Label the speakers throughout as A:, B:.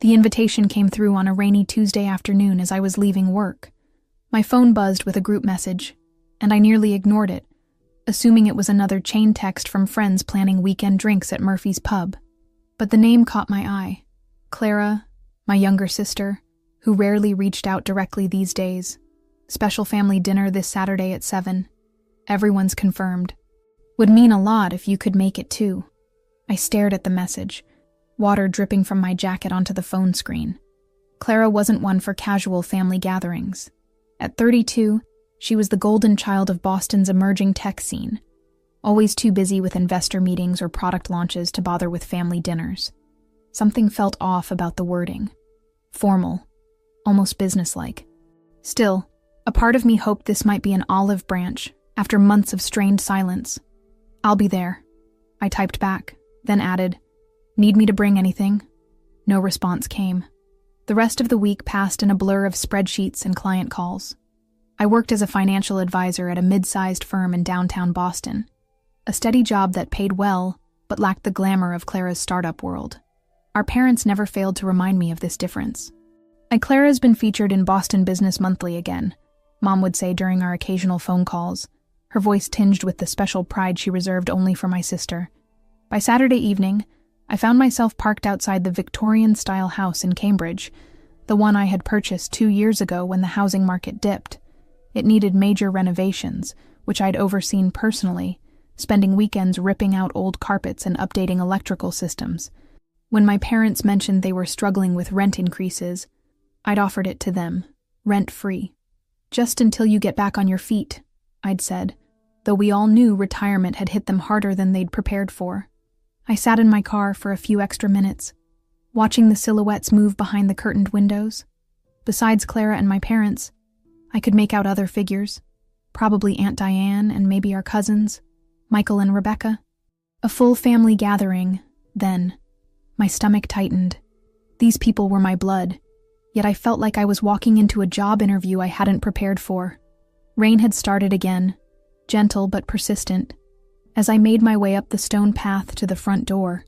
A: The invitation came through on a rainy Tuesday afternoon as I was leaving work. My phone buzzed with a group message, and I nearly ignored it, assuming it was another chain text from friends planning weekend drinks at Murphy's Pub. But the name caught my eye. Clara, my younger sister, who rarely reached out directly these days. Special family dinner this Saturday at 7. Everyone's confirmed. Would mean a lot if you could make it too. I stared at the message, water dripping from my jacket onto the phone screen. Clara wasn't one for casual family gatherings. At 32, she was the golden child of Boston's emerging tech scene, always too busy with investor meetings or product launches to bother with family dinners. Something felt off about the wording. Formal, almost businesslike. Still, a part of me hoped this might be an olive branch after months of strained silence. "I'll be there," I typed back, then added, "Need me to bring anything?" No response came. The rest of the week passed in a blur of spreadsheets and client calls. I worked as a financial advisor at a mid-sized firm in downtown Boston, a steady job that paid well but lacked the glamour of Clara's startup world. Our parents never failed to remind me of this difference. Clara's been featured in Boston Business Monthly again, Mom would say during our occasional phone calls, her voice tinged with the special pride she reserved only for my sister. By Saturday evening, I found myself parked outside the Victorian-style house in Cambridge, the one I had purchased 2 years ago when the housing market dipped. It needed major renovations, which I'd overseen personally, spending weekends ripping out old carpets and updating electrical systems. When my parents mentioned they were struggling with rent increases, I'd offered it to them, rent-free. "Just until you get back on your feet," I'd said, though we all knew retirement had hit them harder than they'd prepared for. I sat in my car for a few extra minutes, watching the silhouettes move behind the curtained windows. Besides Clara and my parents, I could make out other figures, probably Aunt Diane and maybe our cousins, Michael and Rebecca. A full family gathering, then. My stomach tightened. These people were my blood, yet I felt like I was walking into a job interview I hadn't prepared for. Rain had started again, gentle but persistent, as I made my way up the stone path to the front door.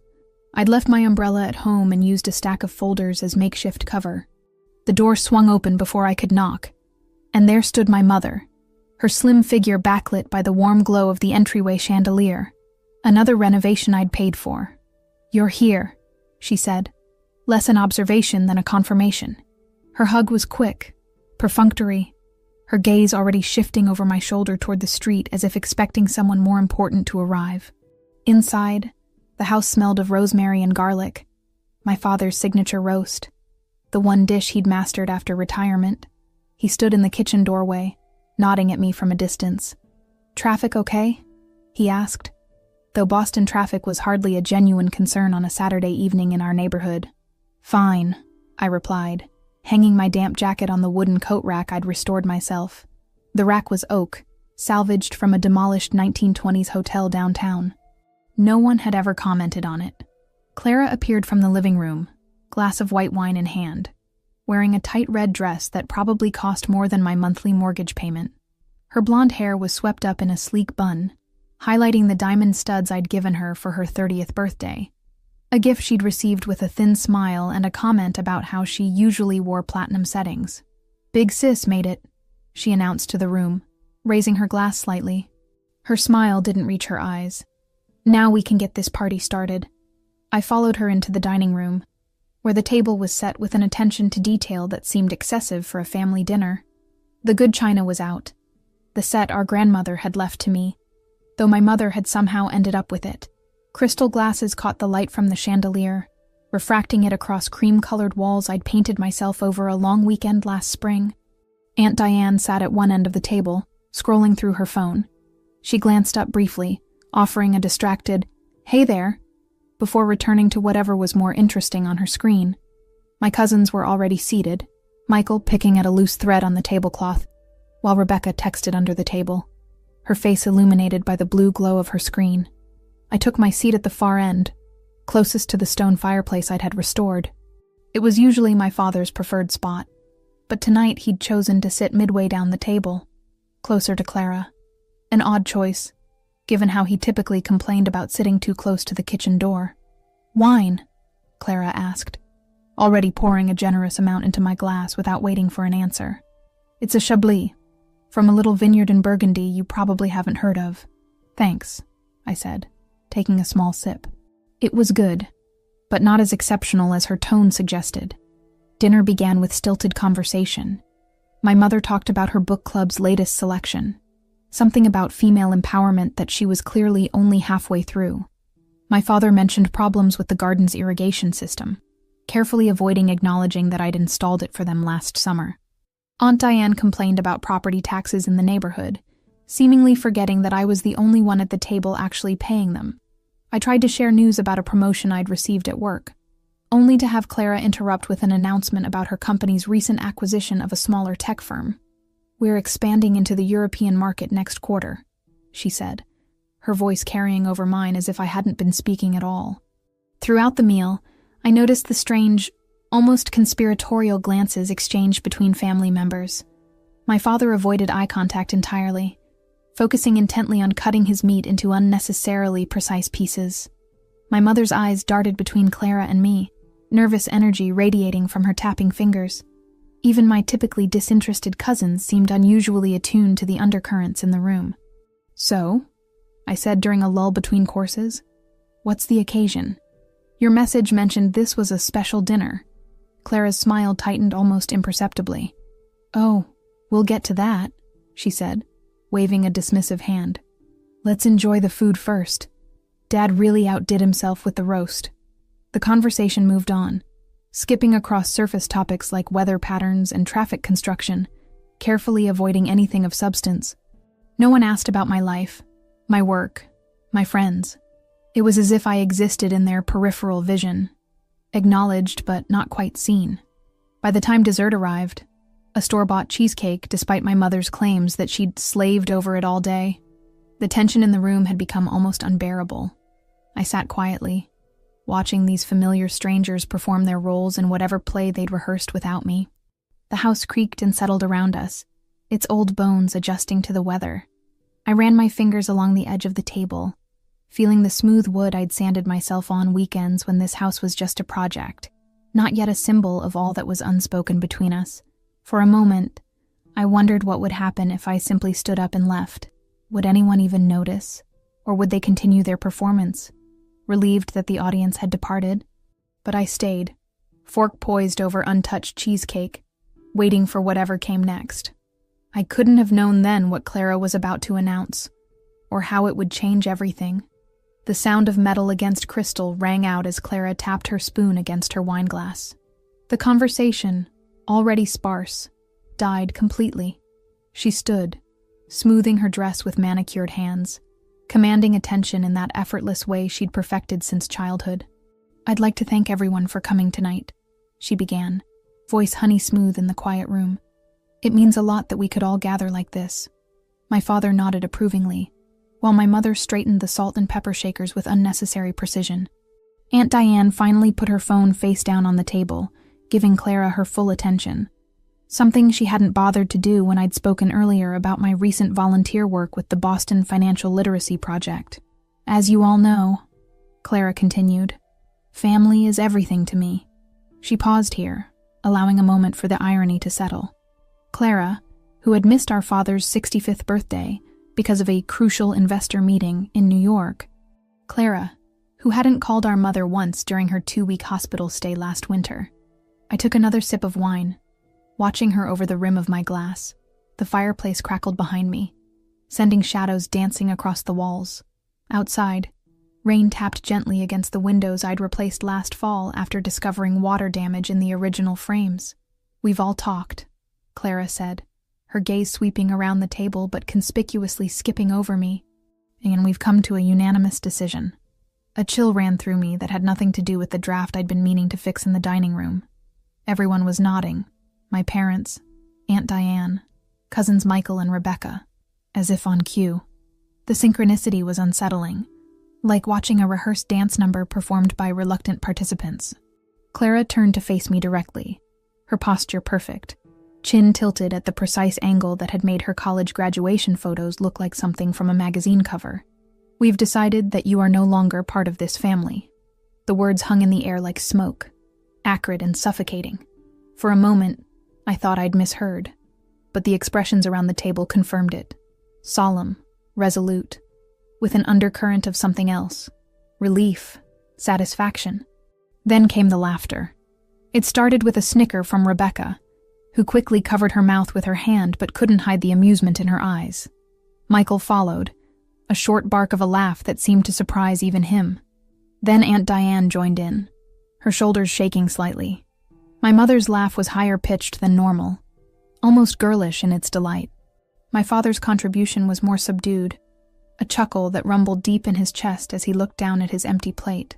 A: I'd left my umbrella at home and used a stack of folders as makeshift cover. The door swung open before I could knock, and there stood my mother, her slim figure backlit by the warm glow of the entryway chandelier. Another renovation I'd paid for. "You're here," she said, less an observation than a confirmation. Her hug was quick, perfunctory, her gaze already shifting over my shoulder toward the street as if expecting someone more important to arrive. Inside, the house smelled of rosemary and garlic, my father's signature roast, the one dish he'd mastered after retirement. He stood in the kitchen doorway, nodding at me from a distance. "Traffic okay?" he asked, though Boston traffic was hardly a genuine concern on a Saturday evening in our neighborhood. "Fine," I replied, hanging my damp jacket on the wooden coat rack I'd restored myself. The rack was oak, salvaged from a demolished 1920s hotel downtown. No one had ever commented on it. Clara appeared from the living room, glass of white wine in hand, wearing a tight red dress that probably cost more than my monthly mortgage payment. Her blonde hair was swept up in a sleek bun, highlighting the diamond studs I'd given her for her 30th birthday, a gift she'd received with a thin smile and a comment about how she usually wore platinum settings. "Big sis made it," she announced to the room, raising her glass slightly. Her smile didn't reach her eyes. "Now we can get this party started." I followed her into the dining room, where the table was set with an attention to detail that seemed excessive for a family dinner. The good china was out, the set our grandmother had left to me, though my mother had somehow ended up with it. Crystal glasses caught the light from the chandelier, refracting it across cream-colored walls I'd painted myself over a long weekend last spring. Aunt Diane sat at one end of the table, scrolling through her phone. She glanced up briefly, offering a distracted, "Hey there," before returning to whatever was more interesting on her screen. My cousins were already seated, Michael picking at a loose thread on the tablecloth, while Rebecca texted under the table, her face illuminated by the blue glow of her screen. I took my seat at the far end, closest to the stone fireplace I'd had restored. It was usually my father's preferred spot, but tonight he'd chosen to sit midway down the table, closer to Clara. An odd choice, given how he typically complained about sitting too close to the kitchen door. "Wine?" Clara asked. already pouring a generous amount into my glass without waiting for an answer. It's a Chablis, from a little vineyard in Burgundy you probably haven't heard of. Thanks, I said, taking a small sip. It was good, but not as exceptional as her tone suggested. Dinner began with stilted conversation. My mother talked about her book club's latest selection, something about female empowerment that she was clearly only halfway through. My father mentioned problems with the garden's irrigation system, carefully avoiding acknowledging that I'd installed it for them last summer. Aunt Diane complained about property taxes in the neighborhood, seemingly forgetting that I was the only one at the table actually paying them. I tried to share news about a promotion I'd received at work, only to have Clara interrupt with an announcement about her company's recent acquisition of a smaller tech firm. "We're expanding into the European market next quarter," she said, her voice carrying over mine as if I hadn't been speaking at all. Throughout the meal, I noticed the strange, almost conspiratorial glances exchanged between family members. My father avoided eye contact entirely, focusing intently on cutting his meat into unnecessarily precise pieces. My mother's eyes darted between Clara and me, nervous energy radiating from her tapping fingers. Even my typically disinterested cousins seemed unusually attuned to the undercurrents in the room. "So?" I said during a lull between courses. "What's the occasion? Your message mentioned this was a special dinner." Clara's smile tightened almost imperceptibly. "Oh, we'll get to that," she said, waving a dismissive hand. "Let's enjoy the food first. Dad really outdid himself with the roast." The conversation moved on, skipping across surface topics like weather patterns and traffic construction, carefully avoiding anything of substance. No one asked about my life, my work, my friends. It was as if I existed in their peripheral vision, acknowledged but not quite seen. By the time dessert arrived, a store-bought cheesecake despite my mother's claims that she'd slaved over it all day, the tension in the room had become almost unbearable. I sat quietly, watching these familiar strangers perform their roles in whatever play they'd rehearsed without me. The house creaked and settled around us, its old bones adjusting to the weather. I ran my fingers along the edge of the table, feeling the smooth wood I'd sanded myself on weekends when this house was just a project, not yet a symbol of all that was unspoken between us. For a moment, I wondered what would happen if I simply stood up and left. Would anyone even notice? Or would they continue their performance, relieved that the audience had departed? But I stayed, fork poised over untouched cheesecake, waiting for whatever came next. I couldn't have known then what Clara was about to announce, or how it would change everything. The sound of metal against crystal rang out as Clara tapped her spoon against her wineglass. The conversation, already sparse, died completely. She stood, smoothing her dress with manicured hands, commanding attention in that effortless way she'd perfected since childhood. "I'd like to thank everyone for coming tonight," she began, voice honey-smooth in the quiet room. "It means a lot that we could all gather like this." My father nodded approvingly, while my mother straightened the salt and pepper shakers with unnecessary precision. Aunt Diane finally put her phone face down on the table, giving Clara her full attention, something she hadn't bothered to do when I'd spoken earlier about my recent volunteer work with the Boston Financial Literacy Project. "As you all know," Clara continued, "family is everything to me." She paused here, allowing a moment for the irony to settle. Clara, who had missed our father's 65th birthday because of a crucial investor meeting in New York. Clara, who hadn't called our mother once during her 2-week hospital stay last winter. I took another sip of wine, watching her over the rim of my glass. The fireplace crackled behind me, sending shadows dancing across the walls. Outside, rain tapped gently against the windows I'd replaced last fall after discovering water damage in the original frames. "We've all talked," Clara said, her gaze sweeping around the table but conspicuously skipping over me, "and we've come to a unanimous decision." A chill ran through me that had nothing to do with the draft I'd been meaning to fix in the dining room. Everyone was nodding. My parents, Aunt Diane, cousins Michael and Rebecca, as if on cue. The synchronicity was unsettling, like watching a rehearsed dance number performed by reluctant participants. Clara turned to face me directly, her posture perfect, chin tilted at the precise angle that had made her college graduation photos look like something from a magazine cover. "We've decided that you are no longer part of this family." The words hung in the air like smoke, acrid and suffocating. For a moment, I thought I'd misheard, but the expressions around the table confirmed it. Solemn, resolute, with an undercurrent of something else. Relief, satisfaction. Then came the laughter. It started with a snicker from Rebecca, who quickly covered her mouth with her hand but couldn't hide the amusement in her eyes. Michael followed, a short bark of a laugh that seemed to surprise even him. Then Aunt Diane joined in, her shoulders shaking slightly. My mother's laugh was higher pitched than normal, almost girlish in its delight. My father's contribution was more subdued, a chuckle that rumbled deep in his chest as he looked down at his empty plate.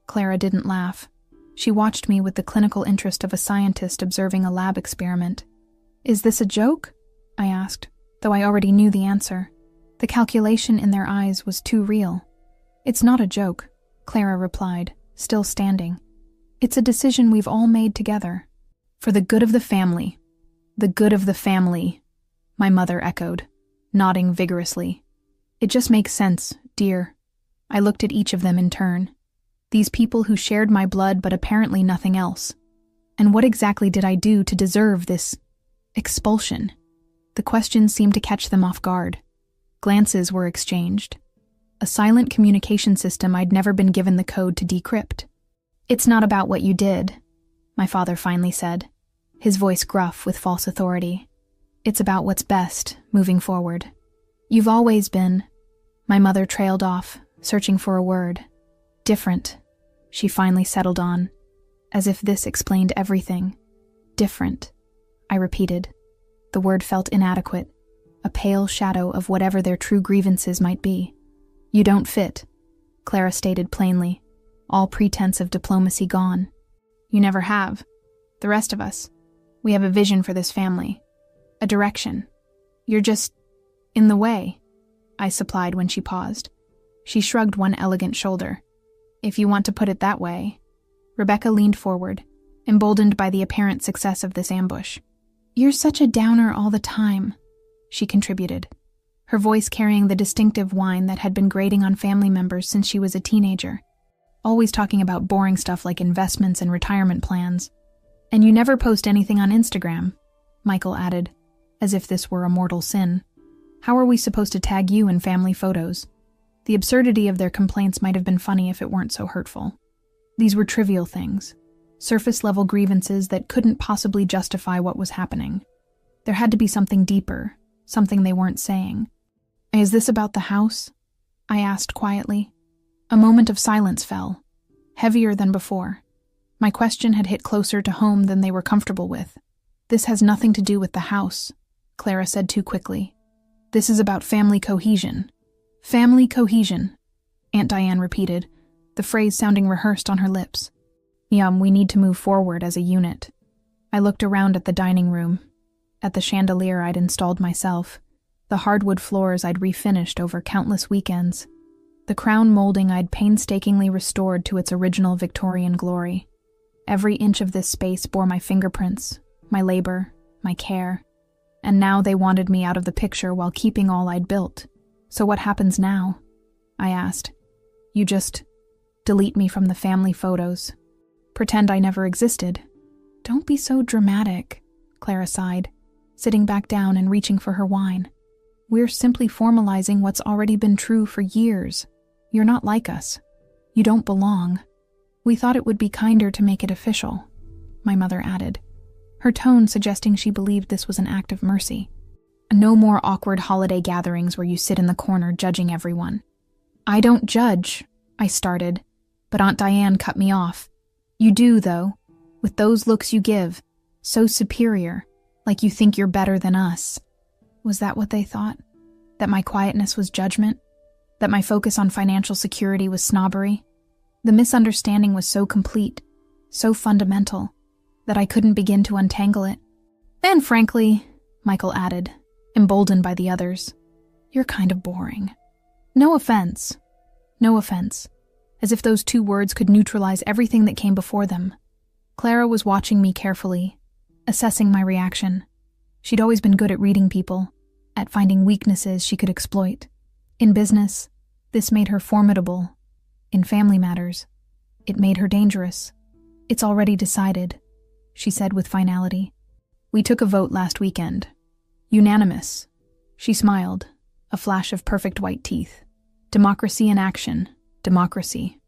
A: Clara didn't laugh. She watched me with the clinical interest of a scientist observing a lab experiment. "Is this a joke?" I asked, though I already knew the answer. The calculation in their eyes was too real. "It's not a joke," Clara replied, still standing. "It's a decision we've all made together. For the good of the family." "The good of the family," my mother echoed, nodding vigorously. "It just makes sense, dear." I looked at each of them in turn. These people who shared my blood but apparently nothing else. And what exactly did I do to deserve this expulsion? The questions seemed to catch them off guard. Glances were exchanged. A silent communication system I'd never been given the code to decrypt. "It's not about what you did," my father finally said, his voice gruff with false authority. "It's about what's best, moving forward. You've always been..." My mother trailed off, searching for a word. "Different," she finally settled on, as if this explained everything. "Different," I repeated. The word felt inadequate, a pale shadow of whatever their true grievances might be. "You don't fit," Clara stated plainly, all pretense of diplomacy gone. "You never have. The rest of us. We have a vision for this family. A direction. You're just in the way," I supplied when she paused. She shrugged one elegant shoulder. "If you want to put it that way." Rebecca leaned forward, emboldened by the apparent success of this ambush. "You're such a downer all the time," she contributed, her voice carrying the distinctive whine that had been grating on family members since she was a teenager. "Always talking about boring stuff like investments and retirement plans. And you never post anything on Instagram," Michael added, as if this were a mortal sin. "How are we supposed to tag you in family photos?" The absurdity of their complaints might have been funny if it weren't so hurtful. These were trivial things, surface-level grievances that couldn't possibly justify what was happening. There had to be something deeper, something they weren't saying. "Is this about the house?" I asked quietly. A moment of silence fell, heavier than before. My question had hit closer to home than they were comfortable with. "This has nothing to do with the house," Clara said too quickly. "This is about family cohesion." "Family cohesion," Aunt Diane repeated, the phrase sounding rehearsed on her lips. We need to move forward as a unit." I looked around at the dining room, at the chandelier I'd installed myself, the hardwood floors I'd refinished over countless weekends, the crown molding I'd painstakingly restored to its original Victorian glory. Every inch of this space bore my fingerprints, my labor, my care, and now they wanted me out of the picture while keeping all I'd built. "So what happens now?" I asked. "You just delete me from the family photos. Pretend I never existed." "Don't be so dramatic," Clara sighed, sitting back down and reaching for her wine. "We're simply formalizing what's already been true for years. You're not like us. You don't belong. We thought it would be kinder to make it official," my mother added, her tone suggesting she believed this was an act of mercy. "No more awkward holiday gatherings where you sit in the corner judging everyone." "I don't judge," I started, but Aunt Diane cut me off. "You do, though, with those looks you give, so superior, like you think you're better than us." Was that what they thought? That my quietness was judgment? That my focus on financial security was snobbery? The misunderstanding was so complete, so fundamental, that I couldn't begin to untangle it. "And frankly," Michael added, emboldened by the others, "you're kind of boring." No offense. No offense. As if those two words could neutralize everything that came before them. Clara was watching me carefully, assessing my reaction. She'd always been good at reading people, at finding weaknesses she could exploit. In business, this made her formidable. In family matters, it made her dangerous. "It's already decided," she said with finality. "We took a vote last weekend. Unanimous." She smiled, a flash of perfect white teeth. "Democracy in action. Democracy."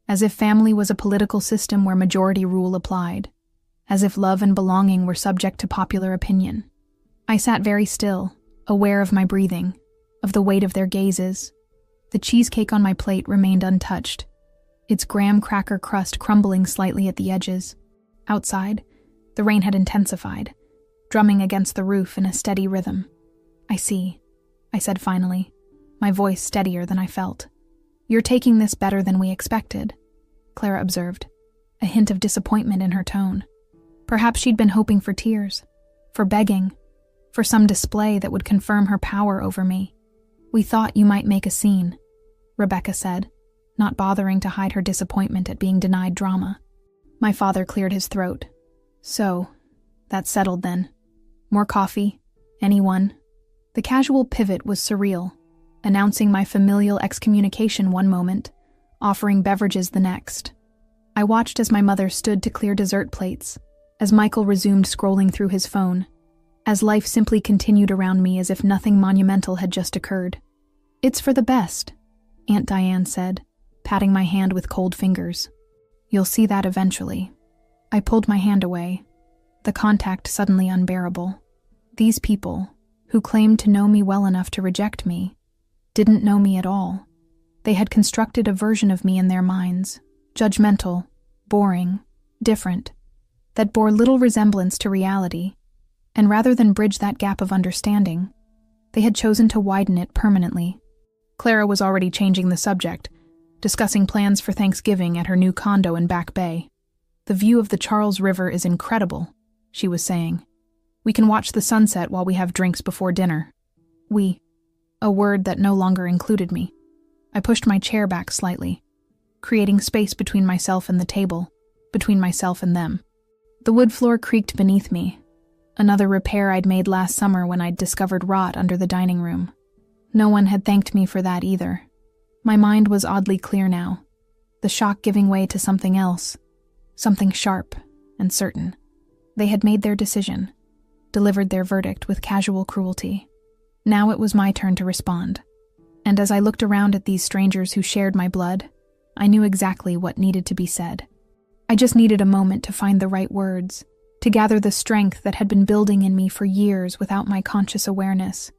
A: As if family was a political system where majority rule applied. As if love and belonging were subject to popular opinion. I sat very still, aware of my breathing, of the weight of their gazes. The cheesecake on my plate remained untouched, its graham cracker crust crumbling slightly at the edges. Outside, the rain had intensified, drumming against the roof in a steady rhythm. "I see," I said finally, my voice steadier than I felt. "You're taking this better than we expected," Clara observed, a hint of disappointment in her tone. Perhaps she'd been hoping for tears, for begging, for some display that would confirm her power over me. "We thought you might make a scene," Rebecca said, not bothering to hide her disappointment at being denied drama. My father cleared his throat. "So, that's settled then. More coffee? Anyone?" The casual pivot was surreal, announcing my familial excommunication one moment, offering beverages the next. I watched as my mother stood to clear dessert plates, as Michael resumed scrolling through his phone, as life simply continued around me as if nothing monumental had just occurred. "It's for the best," Aunt Diane said, patting my hand with cold fingers. "You'll see that eventually." I pulled my hand away, the contact suddenly unbearable. These people, who claimed to know me well enough to reject me, didn't know me at all. They had constructed a version of me in their minds, judgmental, boring, different, that bore little resemblance to reality, and rather than bridge that gap of understanding, they had chosen to widen it permanently. Clara was already changing the subject, discussing plans for Thanksgiving at her new condo in Back Bay. "The view of the Charles River is incredible," she was saying. "We can watch the sunset while we have drinks before dinner." "We," a word that no longer included me. I pushed my chair back slightly, creating space between myself and the table, between myself and them. The wood floor creaked beneath me, another repair I'd made last summer when I'd discovered rot under the dining room. No one had thanked me for that either. My mind was oddly clear now, the shock giving way to something else, something sharp and certain. They had made their decision, delivered their verdict with casual cruelty. Now it was my turn to respond. And as I looked around at these strangers who shared my blood, I knew exactly what needed to be said. I just needed a moment to find the right words, to gather the strength that had been building in me for years without my conscious awareness.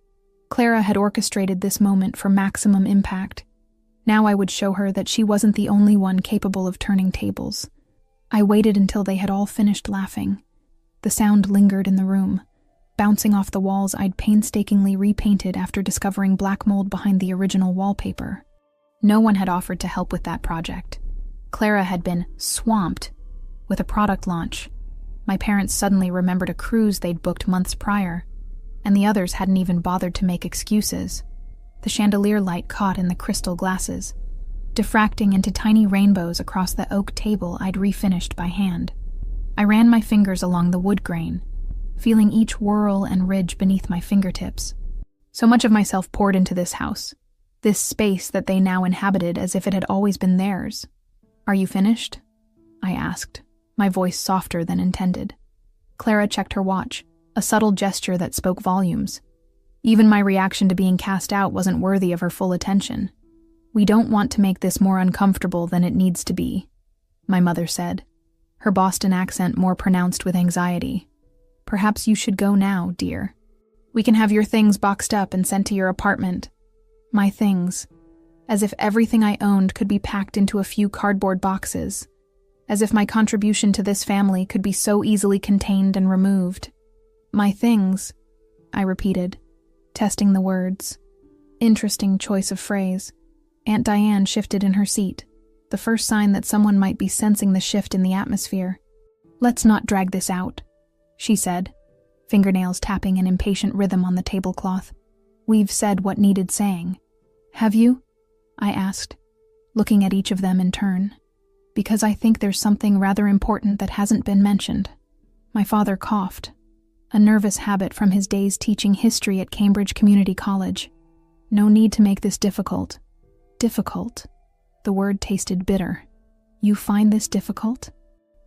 A: Clara had orchestrated this moment for maximum impact. Now I would show her that she wasn't the only one capable of turning tables. I waited until they had all finished laughing. The sound lingered in the room, bouncing off the walls I'd painstakingly repainted after discovering black mold behind the original wallpaper. No one had offered to help with that project. Clara had been swamped with a product launch. My parents suddenly remembered a cruise they'd booked months prior, and the others hadn't even bothered to make excuses. The chandelier light caught in the crystal glasses, diffracting into tiny rainbows across the oak table I'd refinished by hand. I ran my fingers along the wood grain, feeling each whorl and ridge beneath my fingertips. So much of myself poured into this house, this space that they now inhabited as if it had always been theirs. "Are you finished?" I asked, my voice softer than intended. Clara checked her watch, a subtle gesture that spoke volumes. Even my reaction to being cast out wasn't worthy of her full attention. "We don't want to make this more uncomfortable than it needs to be," my mother said, her Boston accent more pronounced with anxiety. "Perhaps you should go now, dear. We can have your things boxed up and sent to your apartment." My things, as if everything I owned could be packed into a few cardboard boxes, as if my contribution to this family could be so easily contained and removed. "My things," I repeated, testing the words. Interesting choice of phrase. Aunt Diane shifted in her seat, the first sign that someone might be sensing the shift in the atmosphere. "Let's not drag this out," she said, fingernails tapping an impatient rhythm on the tablecloth. "We've said what needed saying." "Have you?" I asked, looking at each of them in turn. "Because I think there's something rather important that hasn't been mentioned." My father coughed, a nervous habit from his days teaching history at Cambridge Community College. "No need to make this difficult." Difficult. The word tasted bitter. "You find this difficult?"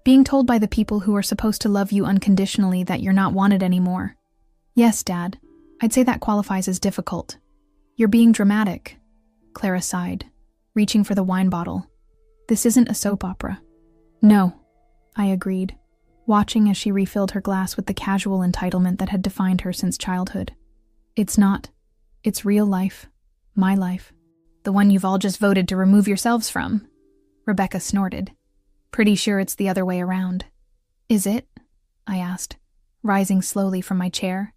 A: Being told by the people who are supposed to love you unconditionally that you're not wanted anymore. Yes, Dad. I'd say that qualifies as difficult. You're being dramatic, Clara sighed, reaching for the wine bottle. This isn't a soap opera. No, I agreed, watching as she refilled her glass with the casual entitlement that had defined her since childhood. It's not. It's real life. My life. The one you've all just voted to remove yourselves from. Rebecca snorted. Pretty sure it's the other way around. Is it? I asked, rising slowly from my chair.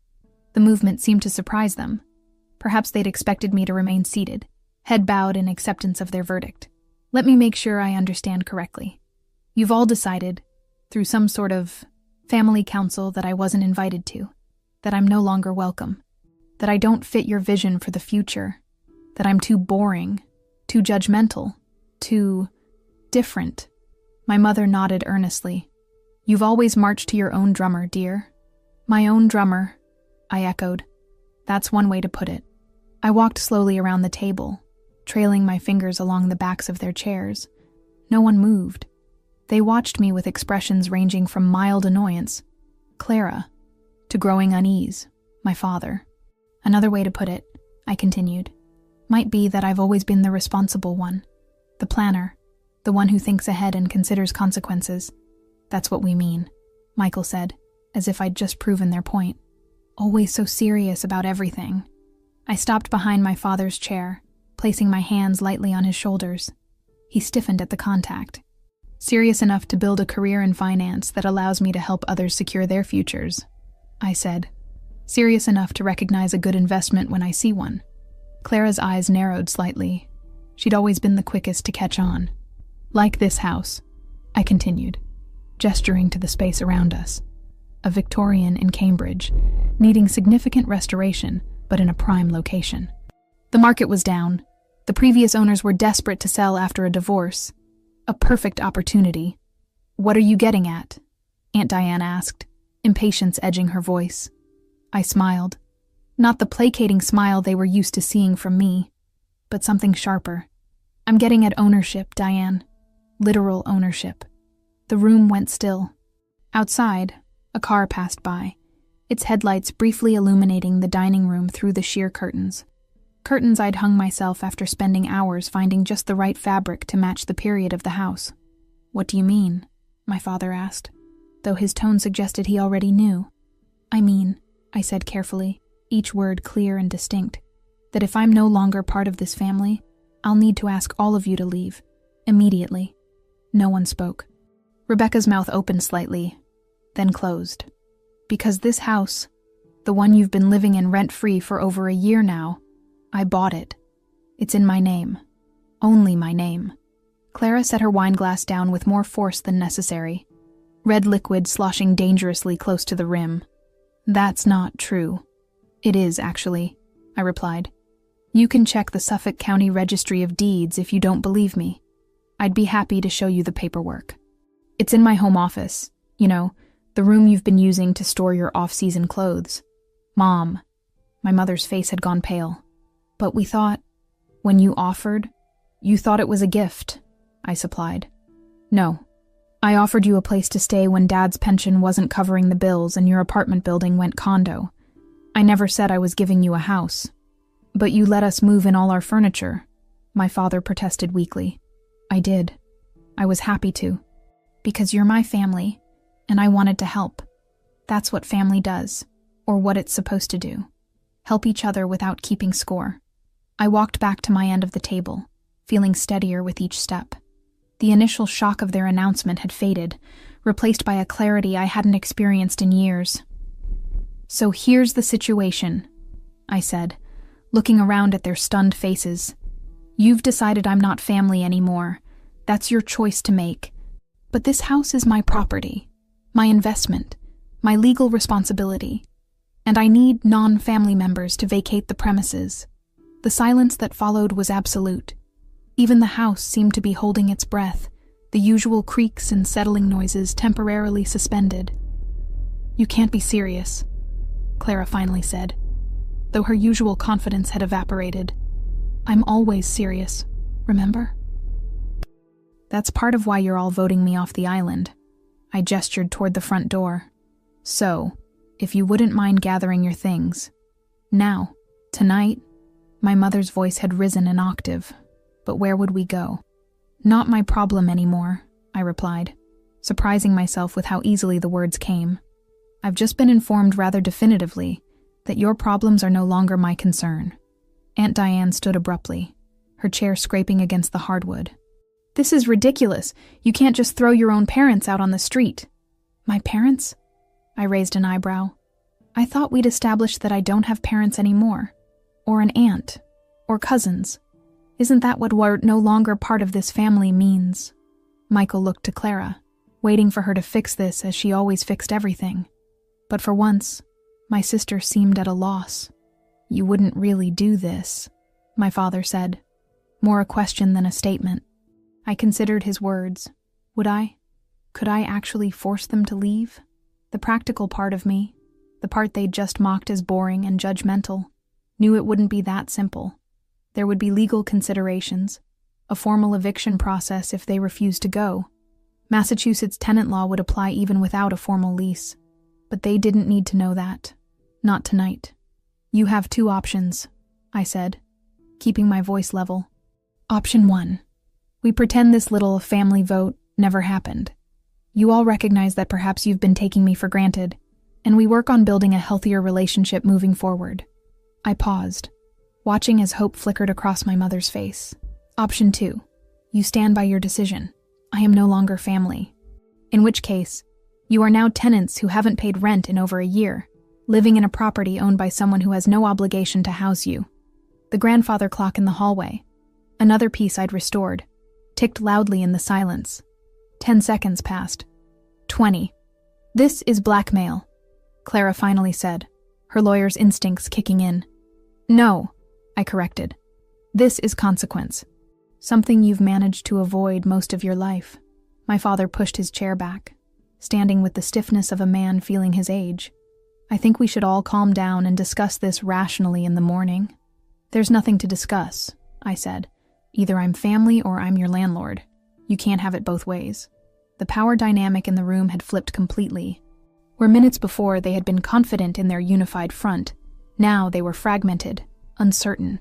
A: The movement seemed to surprise them. Perhaps they'd expected me to remain seated, head bowed in acceptance of their verdict. Let me make sure I understand correctly. You've all decided, through some sort of family council that I wasn't invited to, that I'm no longer welcome, that I don't fit your vision for the future, that I'm too boring, too judgmental, too different. My mother nodded earnestly. You've always marched to your own drummer, dear. My own drummer, I echoed. That's one way to put it. I walked slowly around the table, trailing my fingers along the backs of their chairs. No one moved. They watched me with expressions ranging from mild annoyance, Clara, to growing unease, my father. Another way to put it, I continued, might be that I've always been the responsible one, the planner, the one who thinks ahead and considers consequences. That's what we mean, Michael said, as if I'd just proven their point. Always so serious about everything. I stopped behind my father's chair, placing my hands lightly on his shoulders. He stiffened at the contact. Serious enough to build a career in finance that allows me to help others secure their futures, I said. Serious enough to recognize a good investment when I see one. Clara's eyes narrowed slightly. She'd always been the quickest to catch on. Like this house, I continued, gesturing to the space around us. A Victorian in Cambridge, needing significant restoration, but in a prime location. The market was down. The previous owners were desperate to sell after a divorce. A perfect opportunity. What are you getting at? Aunt Diane asked, impatience edging her voice. I smiled. Not the placating smile they were used to seeing from me, but something sharper. I'm getting at ownership, Diane. Literal ownership. The room went still. Outside, a car passed by, its headlights briefly illuminating the dining room through the sheer curtains. Curtains I'd hung myself after spending hours finding just the right fabric to match the period of the house. What do you mean? My father asked, though his tone suggested he already knew. I mean, I said carefully, each word clear and distinct, that if I'm no longer part of this family, I'll need to ask all of you to leave. Immediately. No one spoke. Rebecca's mouth opened slightly, then closed. Because this house, the one you've been living in rent-free for over a year now, I bought it. It's in my name. Only my name. Clara set her wine glass down with more force than necessary, red liquid sloshing dangerously close to the rim. That's not true. It is, actually, I replied. You can check the Suffolk County Registry of Deeds if you don't believe me. I'd be happy to show you the paperwork. It's in my home office, you know, the room you've been using to store your off-season clothes. Mom. My mother's face had gone pale. But we thought, when you offered, you thought it was a gift, I supplied. No. I offered you a place to stay when Dad's pension wasn't covering the bills and your apartment building went condo. I never said I was giving you a house. But you let us move in all our furniture, my father protested weakly. I did. I was happy to. Because you're my family, and I wanted to help. That's what family does, or what it's supposed to do. Help each other without keeping score. I walked back to my end of the table, feeling steadier with each step. The initial shock of their announcement had faded, replaced by a clarity I hadn't experienced in years. So here's the situation, I said, looking around at their stunned faces. You've decided I'm not family anymore. That's your choice to make. But this house is my property, my investment, my legal responsibility, and I need non-family members to vacate the premises. The silence that followed was absolute. Even the house seemed to be holding its breath, the usual creaks and settling noises temporarily suspended. You can't be serious, Clara finally said, though her usual confidence had evaporated. I'm always serious, remember? That's part of why you're all voting me off the island, I gestured toward the front door. So, if you wouldn't mind gathering your things. Now, tonight, my mother's voice had risen an octave. But where would we go? Not my problem anymore, I replied, surprising myself with how easily the words came. I've just been informed rather definitively that your problems are no longer my concern. Aunt Diane stood abruptly, her chair scraping against the hardwood. This is ridiculous. You can't just throw your own parents out on the street. My parents? I raised an eyebrow. I thought we'd established that I don't have parents anymore. Or an aunt. Or cousins. Isn't that what we're no longer part of this family means? Michael looked to Clara, waiting for her to fix this as she always fixed everything. But for once, my sister seemed at a loss. You wouldn't really do this, my father said, more a question than a statement. I considered his words. Would I? Could I actually force them to leave? The practical part of me, the part they'd just mocked as boring and judgmental, knew it wouldn't be that simple. There would be legal considerations, a formal eviction process if they refused to go. Massachusetts tenant law would apply even without a formal lease. But they didn't need to know that. Not tonight. You have two options, I said, keeping my voice level. Option 1. We pretend this little family vote never happened. You all recognize that perhaps you've been taking me for granted, and we work on building a healthier relationship moving forward. I paused, watching as hope flickered across my mother's face. Option 2. You stand by your decision. I am no longer family. In which case, you are now tenants who haven't paid rent in over a year, living in a property owned by someone who has no obligation to house you. The grandfather clock in the hallway, another piece I'd restored, ticked loudly in the silence. 10 seconds passed. 20. This is blackmail, Clara finally said, her lawyer's instincts kicking in. No, I corrected. This is consequence. Something you've managed to avoid most of your life. My father pushed his chair back, standing with the stiffness of a man feeling his age. I think we should all calm down and discuss this rationally in the morning. There's nothing to discuss, I said. Either I'm family or I'm your landlord. You can't have it both ways. The power dynamic in the room had flipped completely. Where minutes before they had been confident in their unified front, now they were fragmented, uncertain.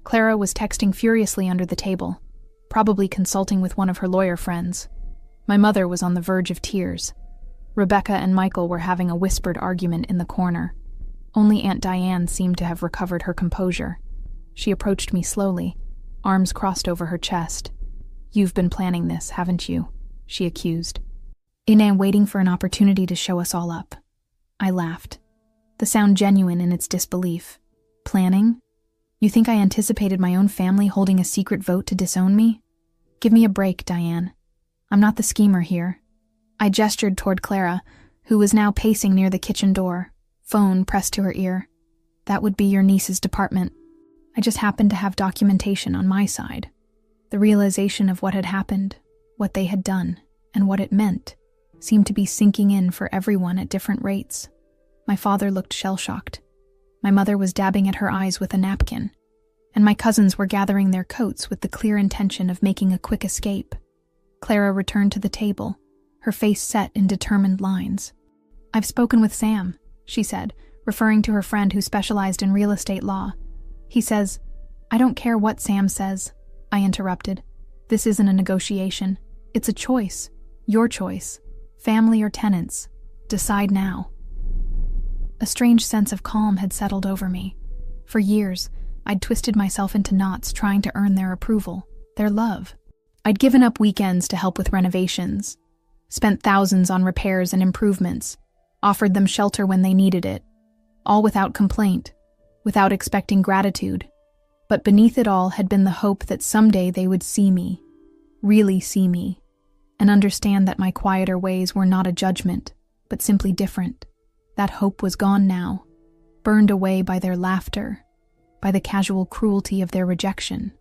A: Clara was texting furiously under the table, probably consulting with one of her lawyer friends. My mother was on the verge of tears. Rebecca and Michael were having a whispered argument in the corner. Only Aunt Diane seemed to have recovered her composure. She approached me slowly, arms crossed over her chest. You've been planning this, haven't you? She accused. Ine waiting for an opportunity to show us all up. I laughed, the sound genuine in its disbelief. Planning? You think I anticipated my own family holding a secret vote to disown me? Give me a break, Diane. I'm not the schemer here. I gestured toward Clara, who was now pacing near the kitchen door, phone pressed to her ear. That would be your niece's department. I just happened to have documentation on my side. The realization of what had happened, what they had done, and what it meant, seemed to be sinking in for everyone at different rates. My father looked shell-shocked. My mother was dabbing at her eyes with a napkin, and my cousins were gathering their coats with the clear intention of making a quick escape. Clara returned to the table, her face set in determined lines. I've spoken with Sam, she said, referring to her friend who specialized in real estate law. He says, I don't care what Sam says, I interrupted. This isn't a negotiation. It's a choice. Your choice. Family or tenants. Decide now. A strange sense of calm had settled over me. For years, I'd twisted myself into knots trying to earn their approval, their love. I'd given up weekends to help with renovations, spent thousands on repairs and improvements, offered them shelter when they needed it, all without complaint, without expecting gratitude. But beneath it all had been the hope that someday they would see me, really see me, and understand that my quieter ways were not a judgment, but simply different. That hope was gone now, burned away by their laughter, by the casual cruelty of their rejection.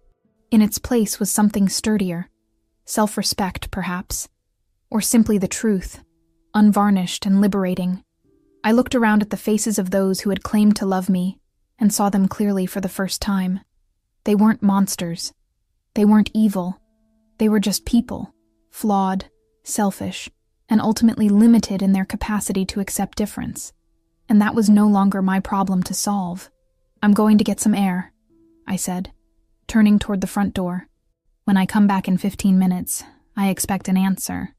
A: In its place was something sturdier, self-respect, perhaps, or simply the truth, unvarnished and liberating. I looked around at the faces of those who had claimed to love me and saw them clearly for the first time. They weren't monsters. They weren't evil. They were just people, flawed, selfish, and ultimately limited in their capacity to accept difference. And that was no longer my problem to solve. "I'm going to get some air," I said, turning toward the front door. "When I come back in 15 minutes, I expect an answer,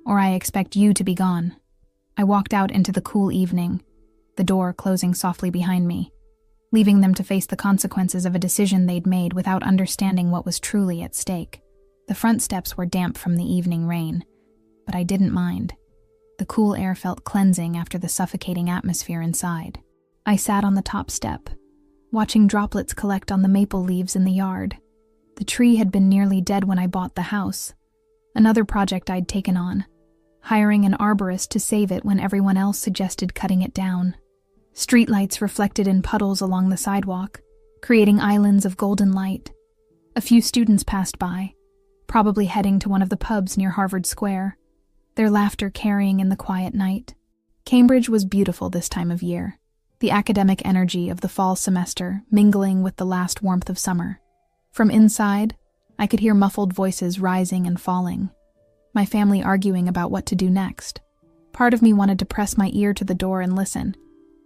A: or I expect you to be gone." I walked out into the cool evening, the door closing softly behind me, leaving them to face the consequences of a decision they'd made without understanding what was truly at stake. The front steps were damp from the evening rain, but I didn't mind. The cool air felt cleansing after the suffocating atmosphere inside. I sat on the top step, watching droplets collect on the maple leaves in the yard. The tree had been nearly dead when I bought the house, another project I'd taken on, hiring an arborist to save it when everyone else suggested cutting it down. Streetlights reflected in puddles along the sidewalk, creating islands of golden light. A few students passed by, probably heading to one of the pubs near Harvard Square, their laughter carrying in the quiet night. Cambridge was beautiful this time of year, the academic energy of the fall semester mingling with the last warmth of summer. From inside, I could hear muffled voices rising and falling, my family arguing about what to do next. Part of me wanted to press my ear to the door and listen,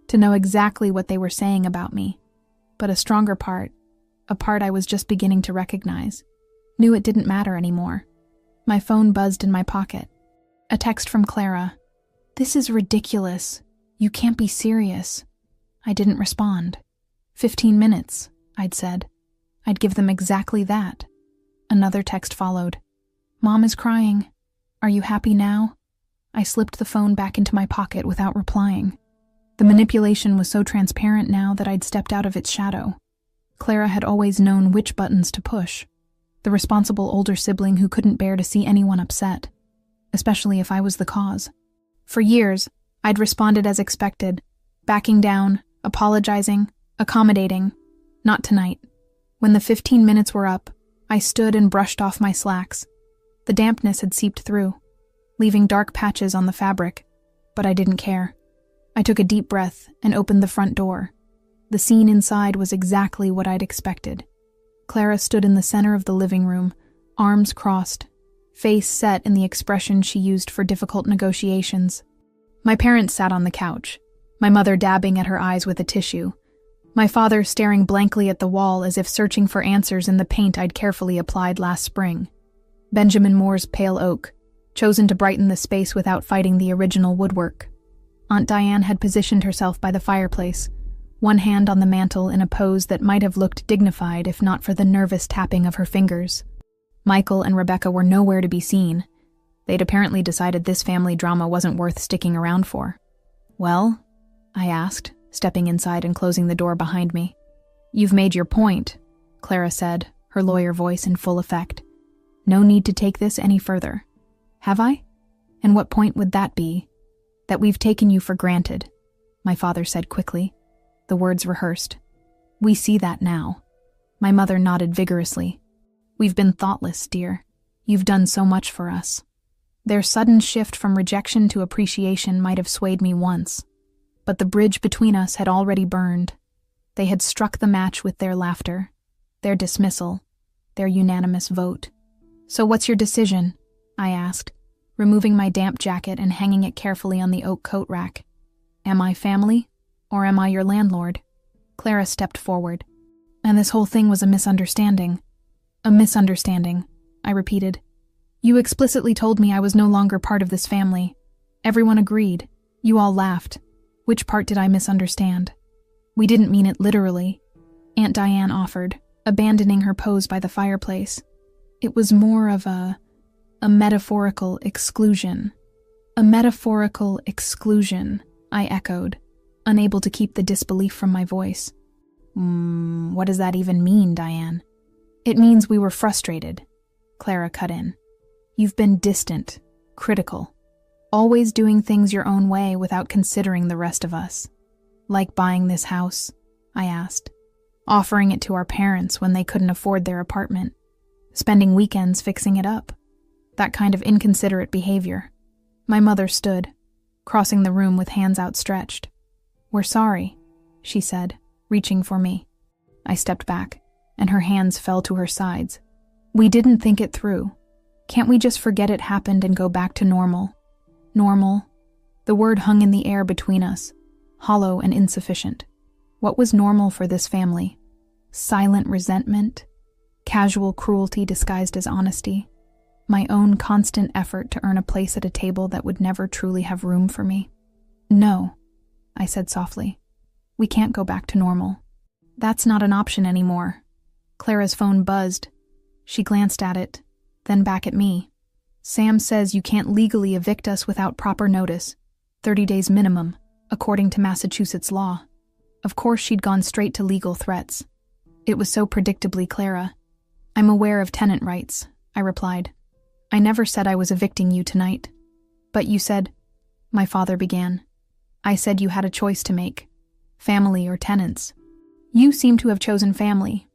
A: to know exactly what they were saying about me. But a stronger part, a part I was just beginning to recognize, knew it didn't matter anymore. My phone buzzed in my pocket. A text from Clara. "This is ridiculous. You can't be serious." I didn't respond. 15 minutes, I'd said. I'd give them exactly that. Another text followed. "Mom is crying. Are you happy now?" I slipped the phone back into my pocket without replying. The manipulation was so transparent now that I'd stepped out of its shadow. Clara had always known which buttons to push. The responsible older sibling who couldn't bear to see anyone upset, especially if I was the cause. For years, I'd responded as expected, backing down, apologizing, accommodating. Not tonight. When the 15 minutes were up, I stood and brushed off my slacks. The dampness had seeped through, leaving dark patches on the fabric, but I didn't care. I took a deep breath and opened the front door. The scene inside was exactly what I'd expected. Clara stood in the center of the living room, arms crossed, face set in the expression she used for difficult negotiations. My parents sat on the couch, my mother dabbing at her eyes with a tissue, my father staring blankly at the wall as if searching for answers in the paint I'd carefully applied last spring. Benjamin Moore's pale oak, chosen to brighten the space without fighting the original woodwork. Aunt Diane had positioned herself by the fireplace, one hand on the mantel in a pose that might have looked dignified if not for the nervous tapping of her fingers. Michael and Rebecca were nowhere to be seen. They'd apparently decided this family drama wasn't worth sticking around for. "Well?" I asked, stepping inside and closing the door behind me. "You've made your point," Clara said, her lawyer voice in full effect. "No need to take this any further." "Have I? And what point would that be?" "That we've taken you for granted," my father said quickly, the words rehearsed. "We see that now." My mother nodded vigorously. "We've been thoughtless, dear. You've done so much for us." Their sudden shift from rejection to appreciation might have swayed me once, but the bridge between us had already burned. They had struck the match with their laughter, their dismissal, their unanimous vote. "So what's your decision?" I asked, removing my damp jacket and hanging it carefully on the oak coat rack. "Am I family, or am I your landlord?" Clara stepped forward. "And this whole thing was a misunderstanding." "A misunderstanding," I repeated. "You explicitly told me I was no longer part of this family. Everyone agreed. You all laughed. Which part did I misunderstand?" "We didn't mean it literally," Aunt Diane offered, abandoning her pose by the fireplace. "It was more of a metaphorical exclusion." "A metaphorical exclusion," I echoed, unable to keep the disbelief from my voice. What does that even mean, Diane?" "It means we were frustrated," Clara cut in. "You've been distant, critical, always doing things your own way without considering the rest of us." "Like buying this house?" I asked. "Offering it to our parents when they couldn't afford their apartment. Spending weekends fixing it up. That kind of inconsiderate behavior." My mother stood, crossing the room with hands outstretched. "We're sorry," she said, reaching for me. I stepped back, and her hands fell to her sides. "We didn't think it through. Can't we just forget it happened and go back to normal?" Normal. The word hung in the air between us, hollow and insufficient. What was normal for this family? Silent resentment? Casual cruelty disguised as honesty? My own constant effort to earn a place at a table that would never truly have room for me? No, I said softly. We can't go back to normal. That's not an option anymore. Clara's phone buzzed. She glanced at it, then back at me. Sam says you can't legally evict us without proper notice, 30 days minimum, according to Massachusetts law. Of course she'd gone straight to legal threats. It was so predictably Clara. I'm aware of tenant rights, I replied. I never said I was evicting you tonight. But you said, my father began. I said you had a choice to make, family or tenants. You seem to have chosen family,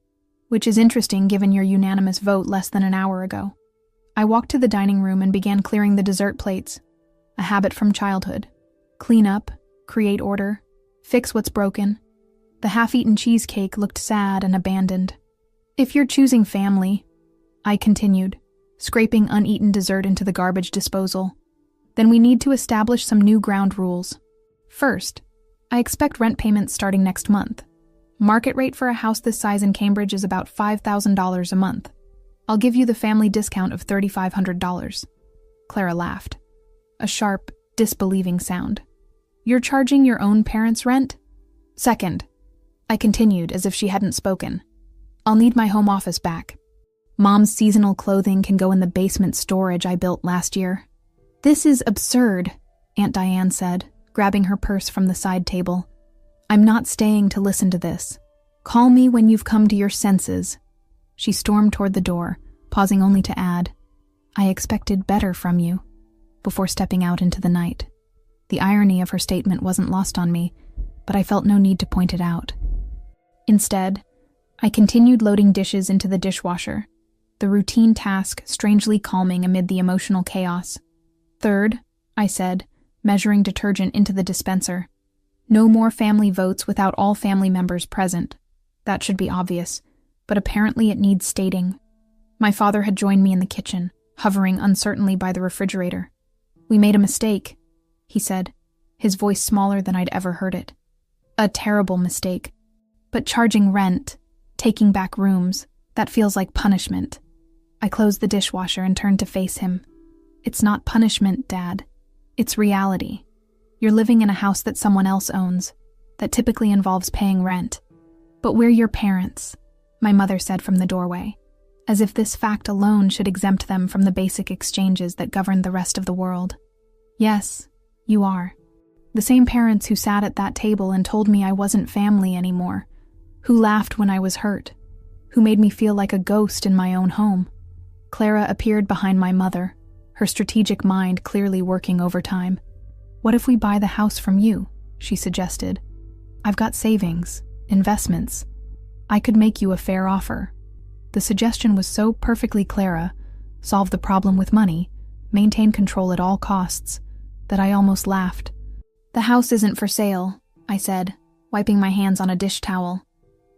A: which is interesting given your unanimous vote less than an hour ago. I walked to the dining room and began clearing the dessert plates, a habit from childhood. Clean up, create order, fix what's broken. The half-eaten cheesecake looked sad and abandoned. If you're choosing family, I continued, scraping uneaten dessert into the garbage disposal, then we need to establish some new ground rules. First, I expect rent payments starting next month. Market rate for a house this size in Cambridge is about $5,000 a month. I'll give you the family discount of $3,500. Clara laughed. A sharp, disbelieving sound. You're charging your own parents' rent? Second, I continued as if she hadn't spoken. I'll need my home office back. Mom's seasonal clothing can go in the basement storage I built last year. This is absurd, Aunt Diane said, grabbing her purse from the side table. I'm not staying to listen to this. Call me when you've come to your senses. She stormed toward the door, pausing only to add, I expected better from you, before stepping out into the night. The irony of her statement wasn't lost on me, but I felt no need to point it out. Instead, I continued loading dishes into the dishwasher, the routine task strangely calming amid the emotional chaos. Third, I said, measuring detergent into the dispenser. No more family votes without all family members present. That should be obvious, but apparently it needs stating. My father had joined me in the kitchen, hovering uncertainly by the refrigerator. We made a mistake, he said, his voice smaller than I'd ever heard it. A terrible mistake. But charging rent, taking back rooms, that feels like punishment. I closed the dishwasher and turned to face him. It's not punishment, Dad. It's reality. You're living in a house that someone else owns, that typically involves paying rent. But we're your parents, my mother said from the doorway, as if this fact alone should exempt them from the basic exchanges that govern the rest of the world. Yes, you are. The same parents who sat at that table and told me I wasn't family anymore, who laughed when I was hurt, who made me feel like a ghost in my own home. Clara appeared behind my mother, her strategic mind clearly working overtime. What if we buy the house from you? She suggested. I've got savings, investments. I could make you a fair offer. The suggestion was so perfectly Clara, solve the problem with money, maintain control at all costs, that I almost laughed. The house isn't for sale, I said, wiping my hands on a dish towel.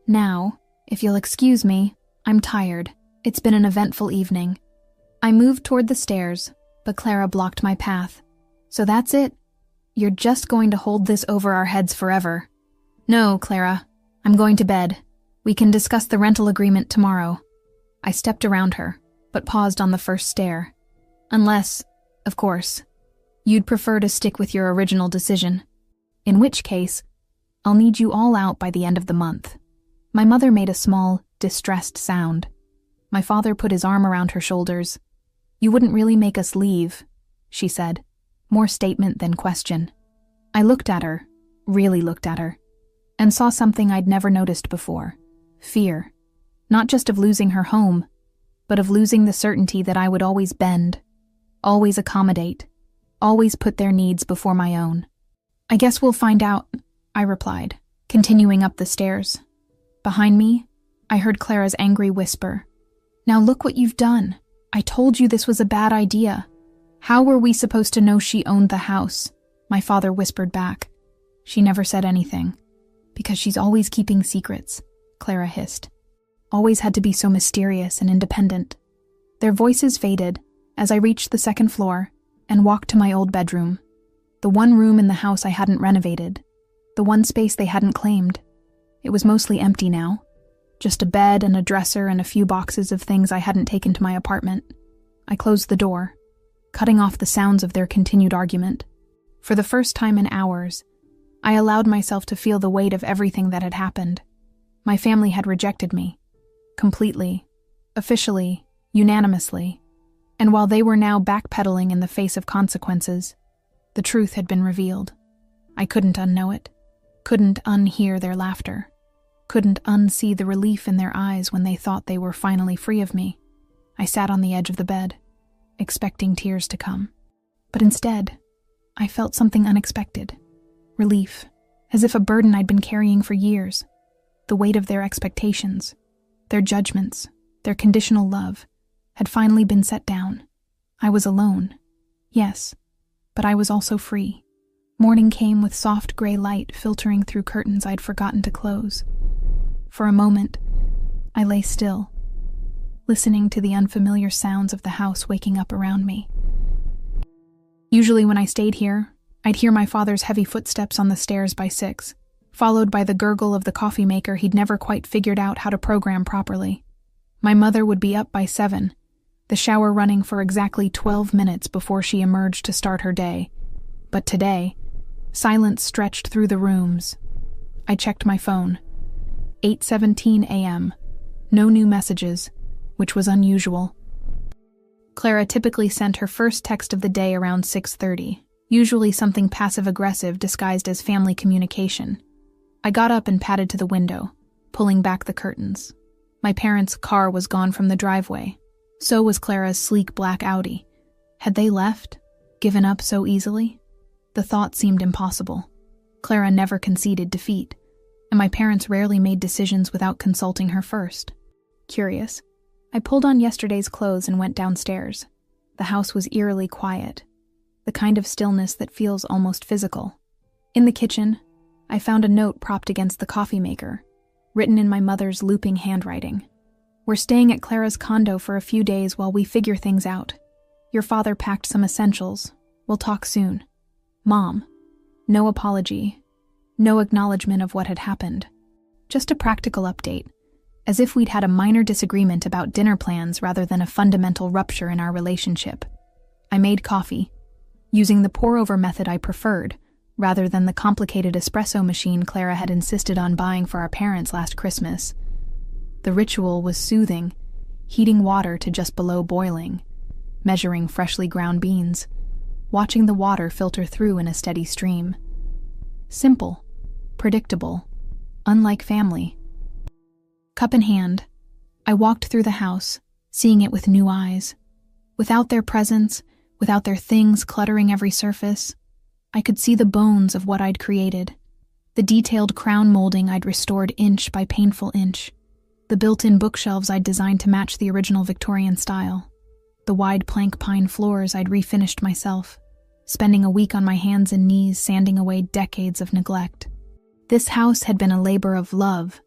A: Now, if you'll excuse me, I'm tired. It's been an eventful evening. I moved toward the stairs, but Clara blocked my path. So that's it? You're just going to hold this over our heads forever. No, Clara. I'm going to bed. We can discuss the rental agreement tomorrow. I stepped around her, but paused on the first stair. Unless, of course, you'd prefer to stick with your original decision. In which case, I'll need you all out by the end of the month. My mother made a small, distressed sound. My father put his arm around her shoulders. You wouldn't really make us leave, she said, more statement than question. I looked at her, really looked at her, and saw something I'd never noticed before. Fear. Not just of losing her home, but of losing the certainty that I would always bend, always accommodate, always put their needs before my own. I guess we'll find out, I replied, continuing up the stairs. Behind me, I heard Clara's angry whisper. Now look what you've done. I told you this was a bad idea. How were we supposed to know she owned the house? My father whispered back. She never said anything. Because she's always keeping secrets, Clara hissed. Always had to be so mysterious and independent. Their voices faded as I reached the second floor, and walked to my old bedroom, the one room in the house I hadn't renovated, the one space they hadn't claimed. It was mostly empty now, just a bed and a dresser and a few boxes of things I hadn't taken to my apartment. I closed the door, cutting off the sounds of their continued argument. For the first time in hours, I allowed myself to feel the weight of everything that had happened. My family had rejected me, completely, officially, unanimously, and while they were now backpedaling in the face of consequences, the truth had been revealed. I couldn't unknow it, couldn't unhear their laughter, couldn't unsee the relief in their eyes when they thought they were finally free of me. I sat on the edge of the bed, expecting tears to come. But instead, I felt something unexpected. Relief, as if a burden I'd been carrying for years. The weight of their expectations, their judgments, their conditional love, had finally been set down. I was alone, yes, but I was also free. Morning came with soft gray light filtering through curtains I'd forgotten to close. For a moment, I lay still, listening to the unfamiliar sounds of the house waking up around me. Usually when I stayed here, I'd hear my father's heavy footsteps on the stairs by 6, followed by the gurgle of the coffee maker he'd never quite figured out how to program properly. My mother would be up by 7, the shower running for exactly 12 minutes before she emerged to start her day. But today, silence stretched through the rooms. I checked my phone. 8:17 a.m. No new messages, which was unusual. Clara typically sent her first text of the day around 6:30, usually something passive-aggressive disguised as family communication. I got up and padded to the window, pulling back the curtains. My parents' car was gone from the driveway. So was Clara's sleek black Audi. Had they left? Given up so easily? The thought seemed impossible. Clara never conceded defeat, and my parents rarely made decisions without consulting her first. Curious, I pulled on yesterday's clothes and went downstairs. The house was eerily quiet, the kind of stillness that feels almost physical. In the kitchen, I found a note propped against the coffee maker, written in my mother's looping handwriting. "We're staying at Clara's condo for a few days while we figure things out. Your father packed some essentials. We'll talk soon. Mom." No apology, no acknowledgement of what had happened. Just a practical update, as if we'd had a minor disagreement about dinner plans rather than a fundamental rupture in our relationship. I made coffee, using the pour-over method I preferred, rather than the complicated espresso machine Clara had insisted on buying for our parents last Christmas. The ritual was soothing, heating water to just below boiling, measuring freshly ground beans, watching the water filter through in a steady stream. Simple, predictable, unlike family. Cup in hand, I walked through the house, seeing it with new eyes. Without their presence, without their things cluttering every surface, I could see the bones of what I'd created, the detailed crown molding I'd restored inch by painful inch, the built-in bookshelves I'd designed to match the original Victorian style, the wide plank pine floors I'd refinished myself, spending a week on my hands and knees sanding away decades of neglect. This house had been a labor of love,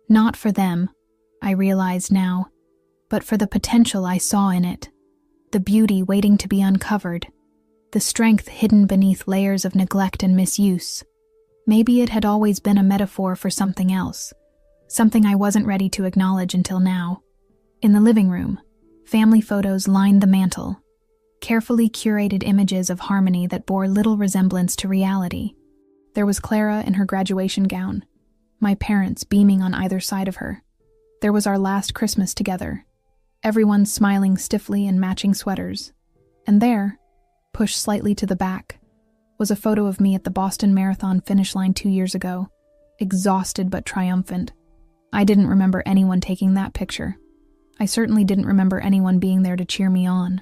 A: not for them, I realized now, but for the potential I saw in it, the beauty waiting to be uncovered, the strength hidden beneath layers of neglect and misuse. Maybe it had always been a metaphor for something else, something I wasn't ready to acknowledge until now. In the living room, family photos lined the mantel, carefully curated images of harmony that bore little resemblance to reality. There was Clara in her graduation gown, my parents beaming on either side of her. There was our last Christmas together, everyone smiling stiffly in matching sweaters. And there, pushed slightly to the back, was a photo of me at the Boston Marathon finish line 2 years ago, exhausted but triumphant. I didn't remember anyone taking that picture. I certainly didn't remember anyone being there to cheer me on.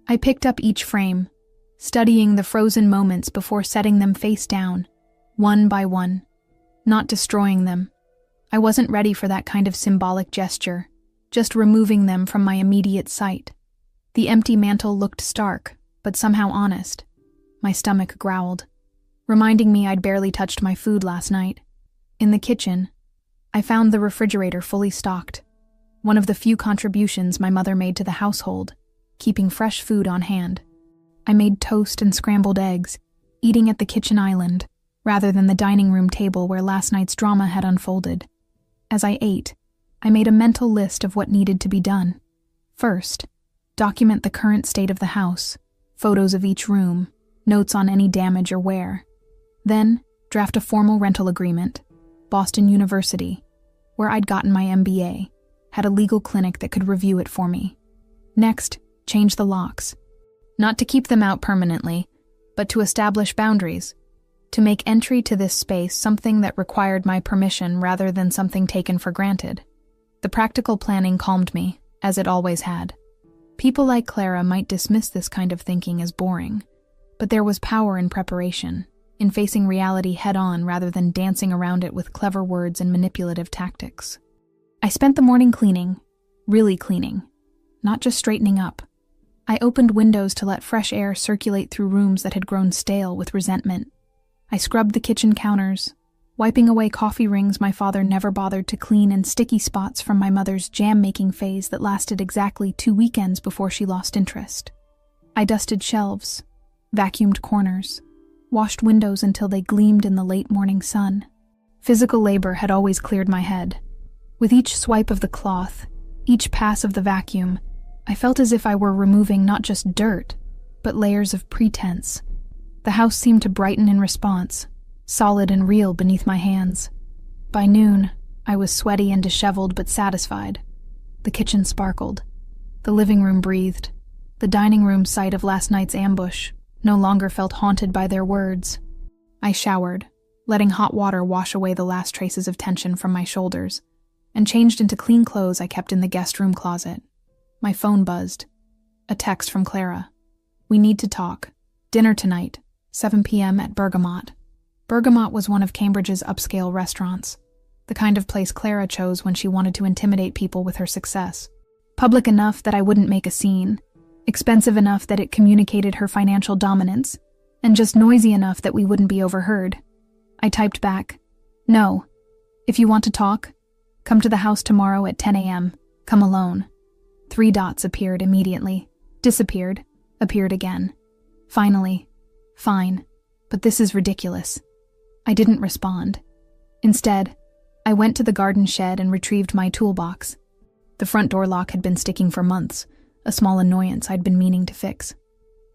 A: I picked up each frame, studying the frozen moments before setting them face down, one by one, not destroying them. I wasn't ready for that kind of symbolic gesture, just removing them from my immediate sight. The empty mantel looked stark, but somehow honest. My stomach growled, reminding me I'd barely touched my food last night. In the kitchen, I found the refrigerator fully stocked, one of the few contributions my mother made to the household, keeping fresh food on hand. I made toast and scrambled eggs, eating at the kitchen island, rather than the dining room table where last night's drama had unfolded. As I ate, I made a mental list of what needed to be done. First, document the current state of the house, photos of each room, notes on any damage or wear. Then, draft a formal rental agreement. Boston University, where I'd gotten my MBA, had a legal clinic that could review it for me. Next, change the locks. Not to keep them out permanently, but to establish boundaries, to make entry to this space something that required my permission rather than something taken for granted. The practical planning calmed me, as it always had. People like Clara might dismiss this kind of thinking as boring, but there was power in preparation, in facing reality head-on rather than dancing around it with clever words and manipulative tactics. I spent the morning cleaning, really cleaning, not just straightening up. I opened windows to let fresh air circulate through rooms that had grown stale with resentment. I scrubbed the kitchen counters, wiping away coffee rings my father never bothered to clean and sticky spots from my mother's jam-making phase that lasted exactly 2 weekends before she lost interest. I dusted shelves, vacuumed corners, washed windows until they gleamed in the late morning sun. Physical labor had always cleared my head. With each swipe of the cloth, each pass of the vacuum, I felt as if I were removing not just dirt, but layers of pretense. The house seemed to brighten in response, solid and real beneath my hands. By noon, I was sweaty and disheveled but satisfied. The kitchen sparkled. The living room breathed. The dining room site of last night's ambush no longer felt haunted by their words. I showered, letting hot water wash away the last traces of tension from my shoulders, and changed into clean clothes I kept in the guest room closet. My phone buzzed. A text from Clara. "We need to talk. Dinner tonight, 7 p.m. at Bergamot." Bergamot was one of Cambridge's upscale restaurants, the kind of place Clara chose when she wanted to intimidate people with her success. Public enough that I wouldn't make a scene, expensive enough that it communicated her financial dominance, and just noisy enough that we wouldn't be overheard. I typed back, "No. If you want to talk, come to the house tomorrow at 10 a.m. Come alone." 3 dots appeared immediately, disappeared, appeared again. Finally, "Fine, but this is ridiculous." I didn't respond. Instead, I went to the garden shed and retrieved my toolbox. The front door lock had been sticking for months, a small annoyance I'd been meaning to fix.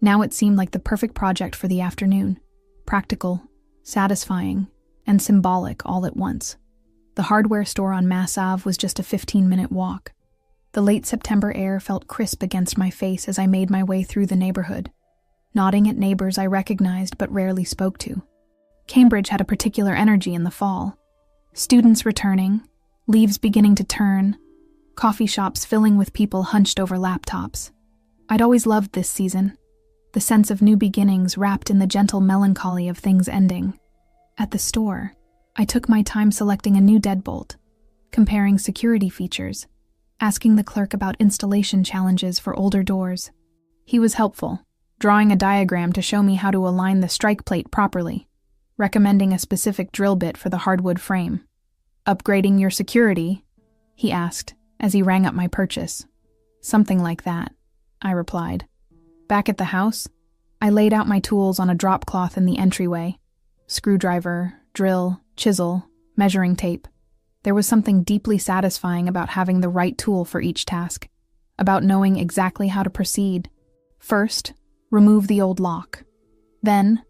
A: Now it seemed like the perfect project for the afternoon, practical, satisfying, and symbolic all at once. The hardware store on Mass Ave was just a 15-minute walk. The late September air felt crisp against my face as I made my way through the neighborhood, nodding at neighbors I recognized but rarely spoke to. Cambridge had a particular energy in the fall. Students returning, leaves beginning to turn, coffee shops filling with people hunched over laptops. I'd always loved this season, the sense of new beginnings wrapped in the gentle melancholy of things ending. At the store, I took my time selecting a new deadbolt, comparing security features, asking the clerk about installation challenges for older doors. He was helpful, drawing a diagram to show me how to align the strike plate properly, recommending a specific drill bit for the hardwood frame. "Upgrading your security?" he asked as he rang up my purchase. "Something like that," I replied. Back at the house, I laid out my tools on a drop cloth in the entryway. Screwdriver, drill, chisel, measuring tape. There was something deeply satisfying about having the right tool for each task, about knowing exactly how to proceed. First, remove the old lock. Then,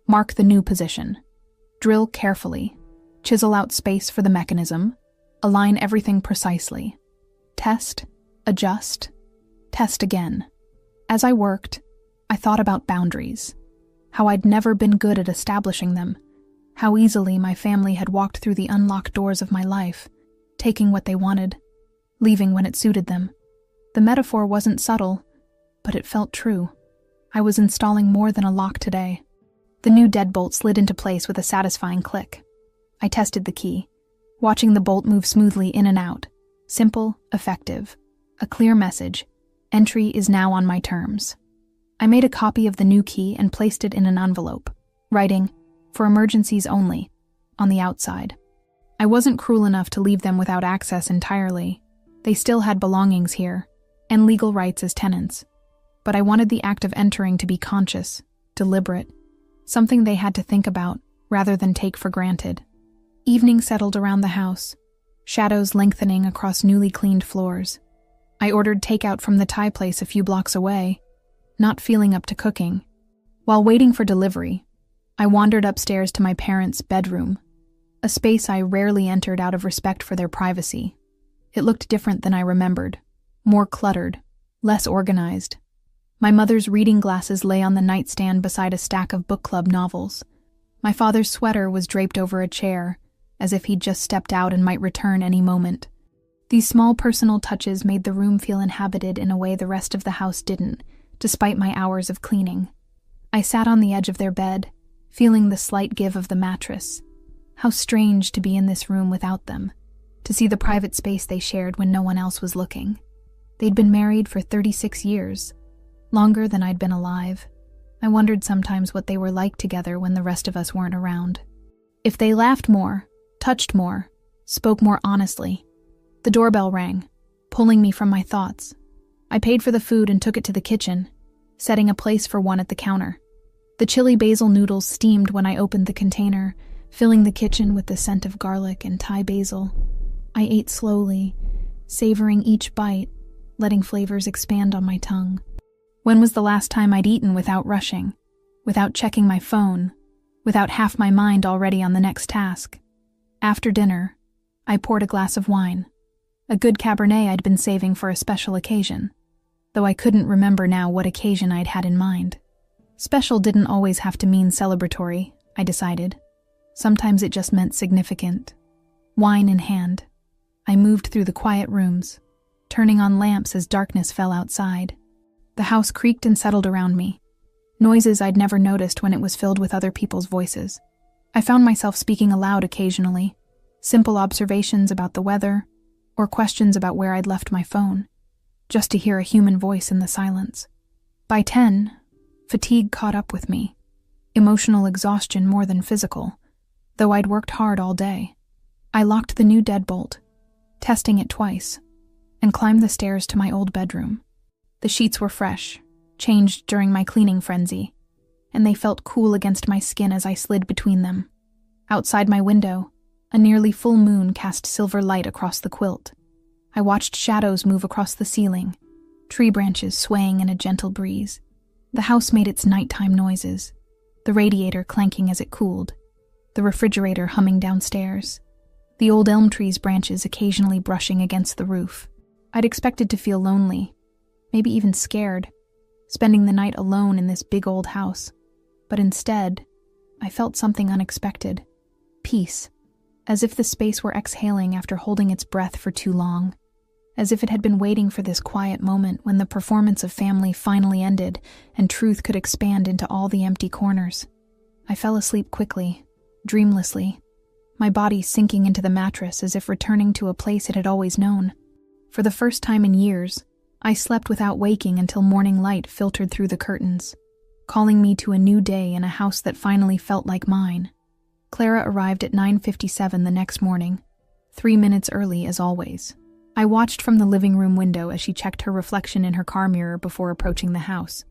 A: mark the new position. Drill carefully. Chisel out space for the mechanism. Align everything precisely. Test, adjust, test again. As I worked, I thought about boundaries, how I'd never been good at establishing them, how easily my family had walked through the unlocked doors of my life, taking what they wanted, leaving when it suited them. The metaphor wasn't subtle, but it felt true. I was installing more than a lock today. The new deadbolt slid into place with a satisfying click. I tested the key, watching the bolt move smoothly in and out. Simple, effective. A clear message. Entry is now on my terms. I made a copy of the new key and placed it in an envelope, writing, "For emergencies only," on the outside. I wasn't cruel enough to leave them without access entirely. They still had belongings here, and legal rights as tenants. but I wanted the act of entering to be conscious, deliberate, something they had to think about rather than take for granted. Evening settled around the house, shadows lengthening across newly cleaned floors. I ordered takeout from the Thai place a few blocks away, not feeling up to cooking. While waiting for delivery, I wandered upstairs to my parents' bedroom, a space I rarely entered out of respect for their privacy. It looked different than I remembered, more cluttered, less organized. My mother's reading glasses lay on the nightstand beside a stack of book club novels. My father's sweater was draped over a chair, as if he'd just stepped out and might return any moment. These small personal touches made the room feel inhabited in a way the rest of the house didn't, despite my hours of cleaning. I sat on the edge of their bed, feeling the slight give of the mattress. How strange to be in this room without them, to see the private space they shared when no one else was looking. They'd been married for 36 years, longer than I'd been alive. I wondered sometimes what they were like together when the rest of us weren't around. If they laughed more, touched more, spoke more honestly. The doorbell rang, pulling me from my thoughts. I paid for the food and took it to the kitchen, setting a place for one at the counter. The chili basil noodles steamed when I opened the container, filling the kitchen with the scent of garlic and Thai basil. I ate slowly, savoring each bite, letting flavors expand on my tongue. When was the last time I'd eaten without rushing, without checking my phone, without half my mind already on the next task? After dinner, I poured a glass of wine, a good Cabernet I'd been saving for a special occasion, though I couldn't remember now what occasion I'd had in mind. Special didn't always have to mean celebratory, I decided. Sometimes it just meant significant. Wine in hand, I moved through the quiet rooms, turning on lamps as darkness fell outside. The house creaked and settled around me, noises I'd never noticed when it was filled with other people's voices. I found myself speaking aloud occasionally, simple observations about the weather, or questions about where I'd left my phone, just to hear a human voice in the silence. By 10, fatigue caught up with me, emotional exhaustion more than physical, though I'd worked hard all day. I locked the new deadbolt, testing it twice, and climbed the stairs to my old bedroom. The sheets were fresh, changed during my cleaning frenzy, and they felt cool against my skin as I slid between them. Outside my window, a nearly full moon cast silver light across the quilt. I watched shadows move across the ceiling, tree branches swaying in a gentle breeze. The house made its nighttime noises, the radiator clanking as it cooled, the refrigerator humming downstairs, the old elm tree's branches occasionally brushing against the roof. I'd expected to feel lonely, maybe even scared, spending the night alone in this big old house. But instead, I felt something unexpected. Peace, as if the space were exhaling after holding its breath for too long, as if it had been waiting for this quiet moment when the performance of family finally ended and truth could expand into all the empty corners. I fell asleep quickly, dreamlessly, my body sinking into the mattress as if returning to a place it had always known. For the first time in years, I slept without waking until morning light filtered through the curtains, calling me to a new day in a house that finally felt like mine. Clara arrived at 9:57 the next morning, 3 minutes early as always. I watched from the living room window as she checked her reflection in her car mirror before approaching the house.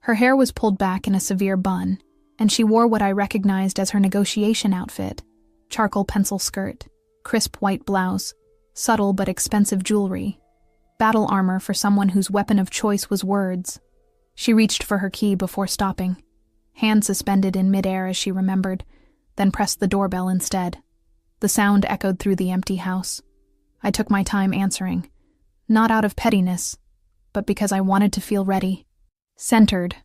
A: Her hair was pulled back in a severe bun, and she wore what I recognized as her negotiation outfit: charcoal pencil skirt, crisp white blouse, subtle but expensive jewelry, battle armor for someone whose weapon of choice was words. She reached for her key before stopping, hand suspended in midair as she remembered, then pressed the doorbell instead. The sound echoed through the empty house. I took my time answering, not out of pettiness, but because I wanted to feel ready, centered.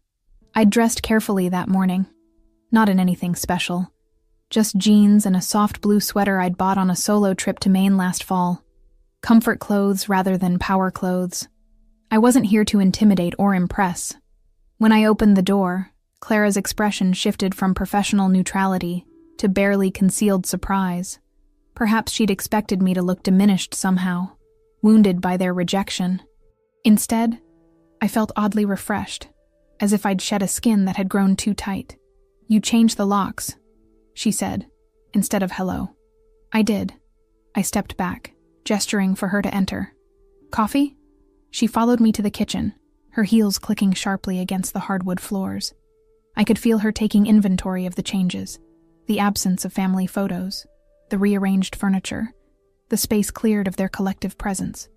A: I'd dressed carefully that morning, not in anything special, just jeans and a soft blue sweater I'd bought on a solo trip to Maine last fall. Comfort clothes rather than power clothes. I wasn't here to intimidate or impress. When I opened the door, Clara's expression shifted from professional neutrality to barely concealed surprise. Perhaps she'd expected me to look diminished somehow, wounded by their rejection. Instead, I felt oddly refreshed, as if I'd shed a skin that had grown too tight. "You changed the locks," she said, instead of hello. I did. I stepped back, gesturing for her to enter. "Coffee?" She followed me to the kitchen, her heels clicking sharply against the hardwood floors. I could feel her taking inventory of the changes, the absence of family photos, the rearranged furniture, the space cleared of their collective presence.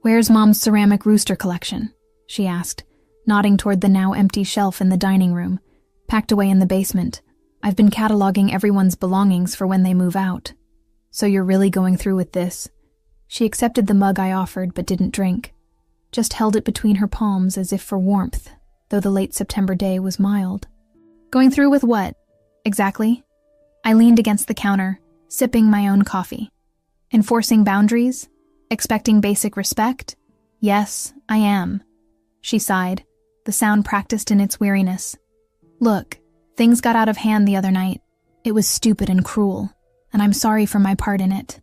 A: "Where's Mom's ceramic rooster collection?" she asked, nodding toward the now empty shelf in the dining room, packed away in the basement. "I've been cataloging everyone's belongings for when they move out." "So you're really going through with this?" She accepted the mug I offered but didn't drink, just held it between her palms as if for warmth, though the late September day was mild. "Going through with what, exactly?" I leaned against the counter, sipping my own coffee. "Enforcing boundaries? Expecting basic respect? Yes, I am." She sighed, the sound practiced in its weariness. "Look, things got out of hand the other night. It was stupid and cruel, and I'm sorry for my part in it."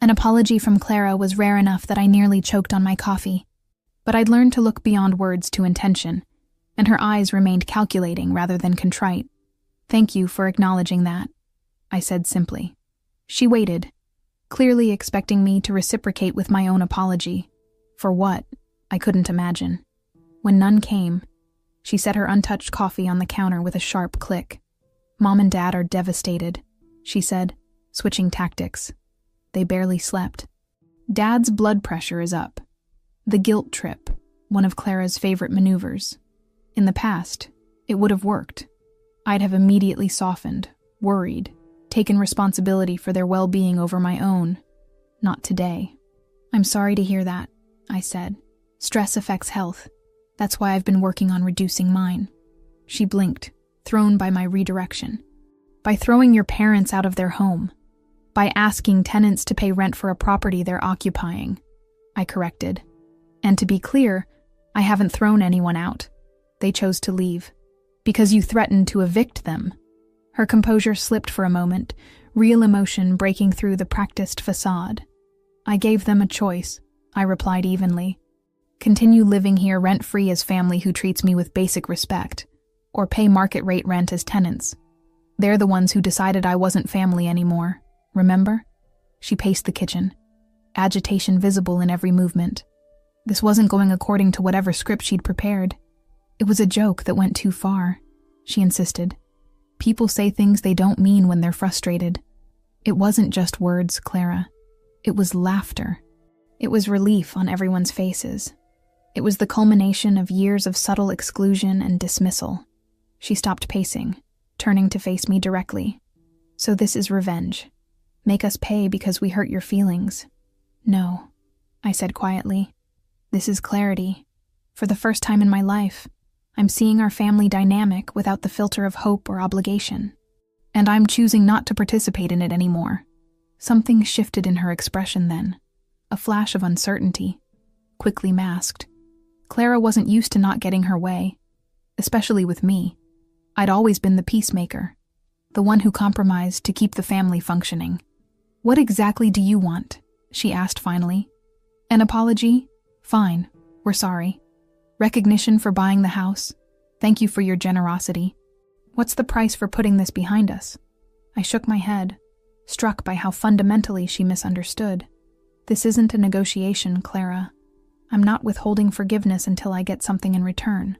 A: An apology from Clara was rare enough that I nearly choked on my coffee. But I'd learned to look beyond words to intention, and her eyes remained calculating rather than contrite. "Thank you for acknowledging that," I said simply. She waited, clearly expecting me to reciprocate with my own apology. For what, I couldn't imagine. When none came, she set her untouched coffee on the counter with a sharp click. "Mom and Dad are devastated," she said, switching tactics. They barely slept. Dad's blood pressure is up. The guilt trip, one of Clara's favorite maneuvers. In the past, it would have worked. I'd have immediately softened, worried, taken responsibility for their well-being over my own. Not today. "I'm sorry to hear that," I said. "Stress affects health. That's why I've been working on reducing mine." She blinked, thrown by my redirection. "By throwing your parents out of their home. By asking tenants to pay rent for a property they're occupying," I corrected. "And to be clear, I haven't thrown anyone out. They chose to leave. Because you threatened to evict them." Her composure slipped for a moment, real emotion breaking through the practiced facade. "I gave them a choice," I replied evenly. "Continue living here rent-free as family who treats me with basic respect, or pay market-rate rent as tenants. They're the ones who decided I wasn't family anymore, remember?" She paced the kitchen, agitation visible in every movement. This wasn't going according to whatever script she'd prepared. It was a joke that went too far, she insisted. People say things they don't mean when they're frustrated. It wasn't just words, Clara. It was laughter. It was relief on everyone's faces. It was the culmination of years of subtle exclusion and dismissal. She stopped pacing, turning to face me directly. "So this is revenge. Make us pay because we hurt your feelings." "No," I said quietly. "This is clarity. For the first time in my life, I'm seeing our family dynamic without the filter of hope or obligation. And I'm choosing not to participate in it anymore." Something shifted in her expression then. A flash of uncertainty, quickly masked. Clara wasn't used to not getting her way, especially with me. I'd always been the peacemaker, the one who compromised to keep the family functioning. "What exactly do you want?" she asked finally. "An apology? Fine, we're sorry. Recognition for buying the house? Thank you for your generosity. What's the price for putting this behind us?" I shook my head, struck by how fundamentally she misunderstood. "This isn't a negotiation, Clara. I'm not withholding forgiveness until I get something in return.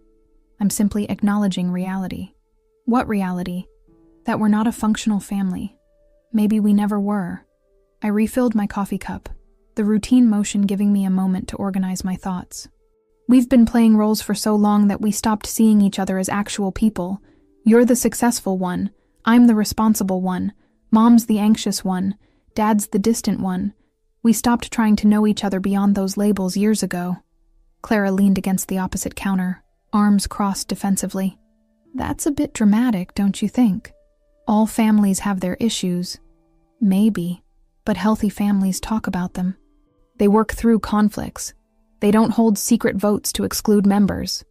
A: I'm simply acknowledging reality." "What reality?" "That we're not a functional family. Maybe we never were." I refilled my coffee cup, the routine motion giving me a moment to organize my thoughts. "We've been playing roles for so long that we stopped seeing each other as actual people. You're the successful one. I'm the responsible one. Mom's the anxious one. Dad's the distant one. We stopped trying to know each other beyond those labels years ago." Clara leaned against the opposite counter, arms crossed defensively. "That's a bit dramatic, don't you think? All families have their issues." "Maybe, but healthy families talk about them. They work through conflicts. They don't hold secret votes to exclude members."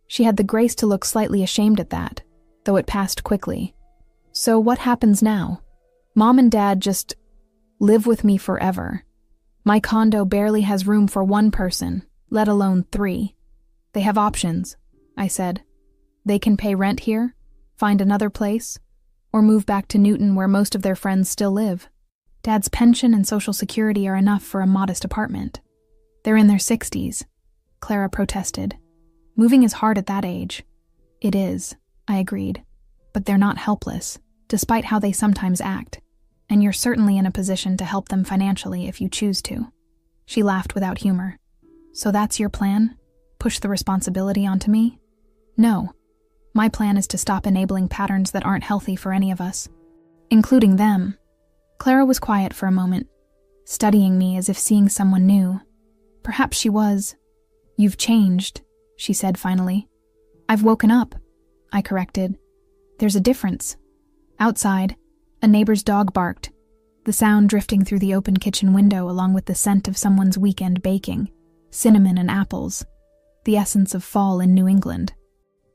A: She had the grace to look slightly ashamed at that, though it passed quickly. "So what happens now? Mom and Dad just live with me forever. My condo barely has room for one person, let alone 3. They have options," I said. "They can pay rent here, find another place, or move back to Newton where most of their friends still live. Dad's pension and Social Security are enough for a modest apartment." "They're in their 60s, Clara protested. Moving is hard at that age. It is, I agreed. But they're not helpless, despite how they sometimes act. And you're certainly in a position to help them financially if you choose to. She laughed without humor. So that's your plan? Push the responsibility onto me? No. My plan is to stop enabling patterns that aren't healthy for any of us, including them. Clara was quiet for a moment, studying me as if seeing someone new. Perhaps she was. You've changed, she said finally. I've woken up, I corrected. There's a difference. Outside, a neighbor's dog barked, the sound drifting through the open kitchen window along with the scent of someone's weekend baking, cinnamon and apples, the essence of fall in New England.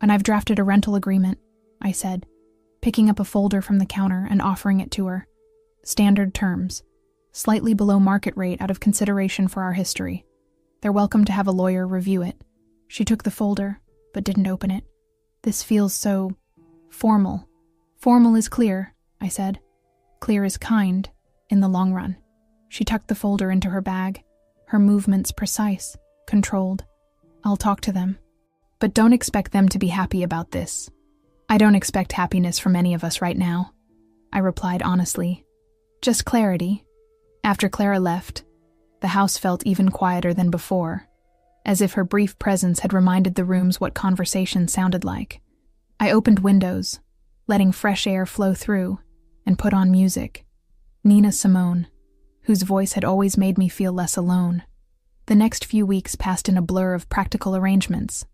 A: And I've drafted a rental agreement, I said, picking up a folder from the counter and offering it to her. Standard terms, slightly below market rate out of consideration for our history. They're welcome to have a lawyer review it. She took the folder, but didn't open it. This feels so formal. Formal is clear, I said. Clear is kind, in the long run. She tucked the folder into her bag, her movements precise, controlled. I'll talk to them. But don't expect them to be happy about this. I don't expect happiness from any of us right now, I replied honestly. Just clarity. After Clara left, the house felt even quieter than before, as if her brief presence had reminded the rooms what conversation sounded like. I opened windows, letting fresh air flow through, and put on music. Nina Simone, whose voice had always made me feel less alone. The next few weeks passed in a blur of practical arrangements.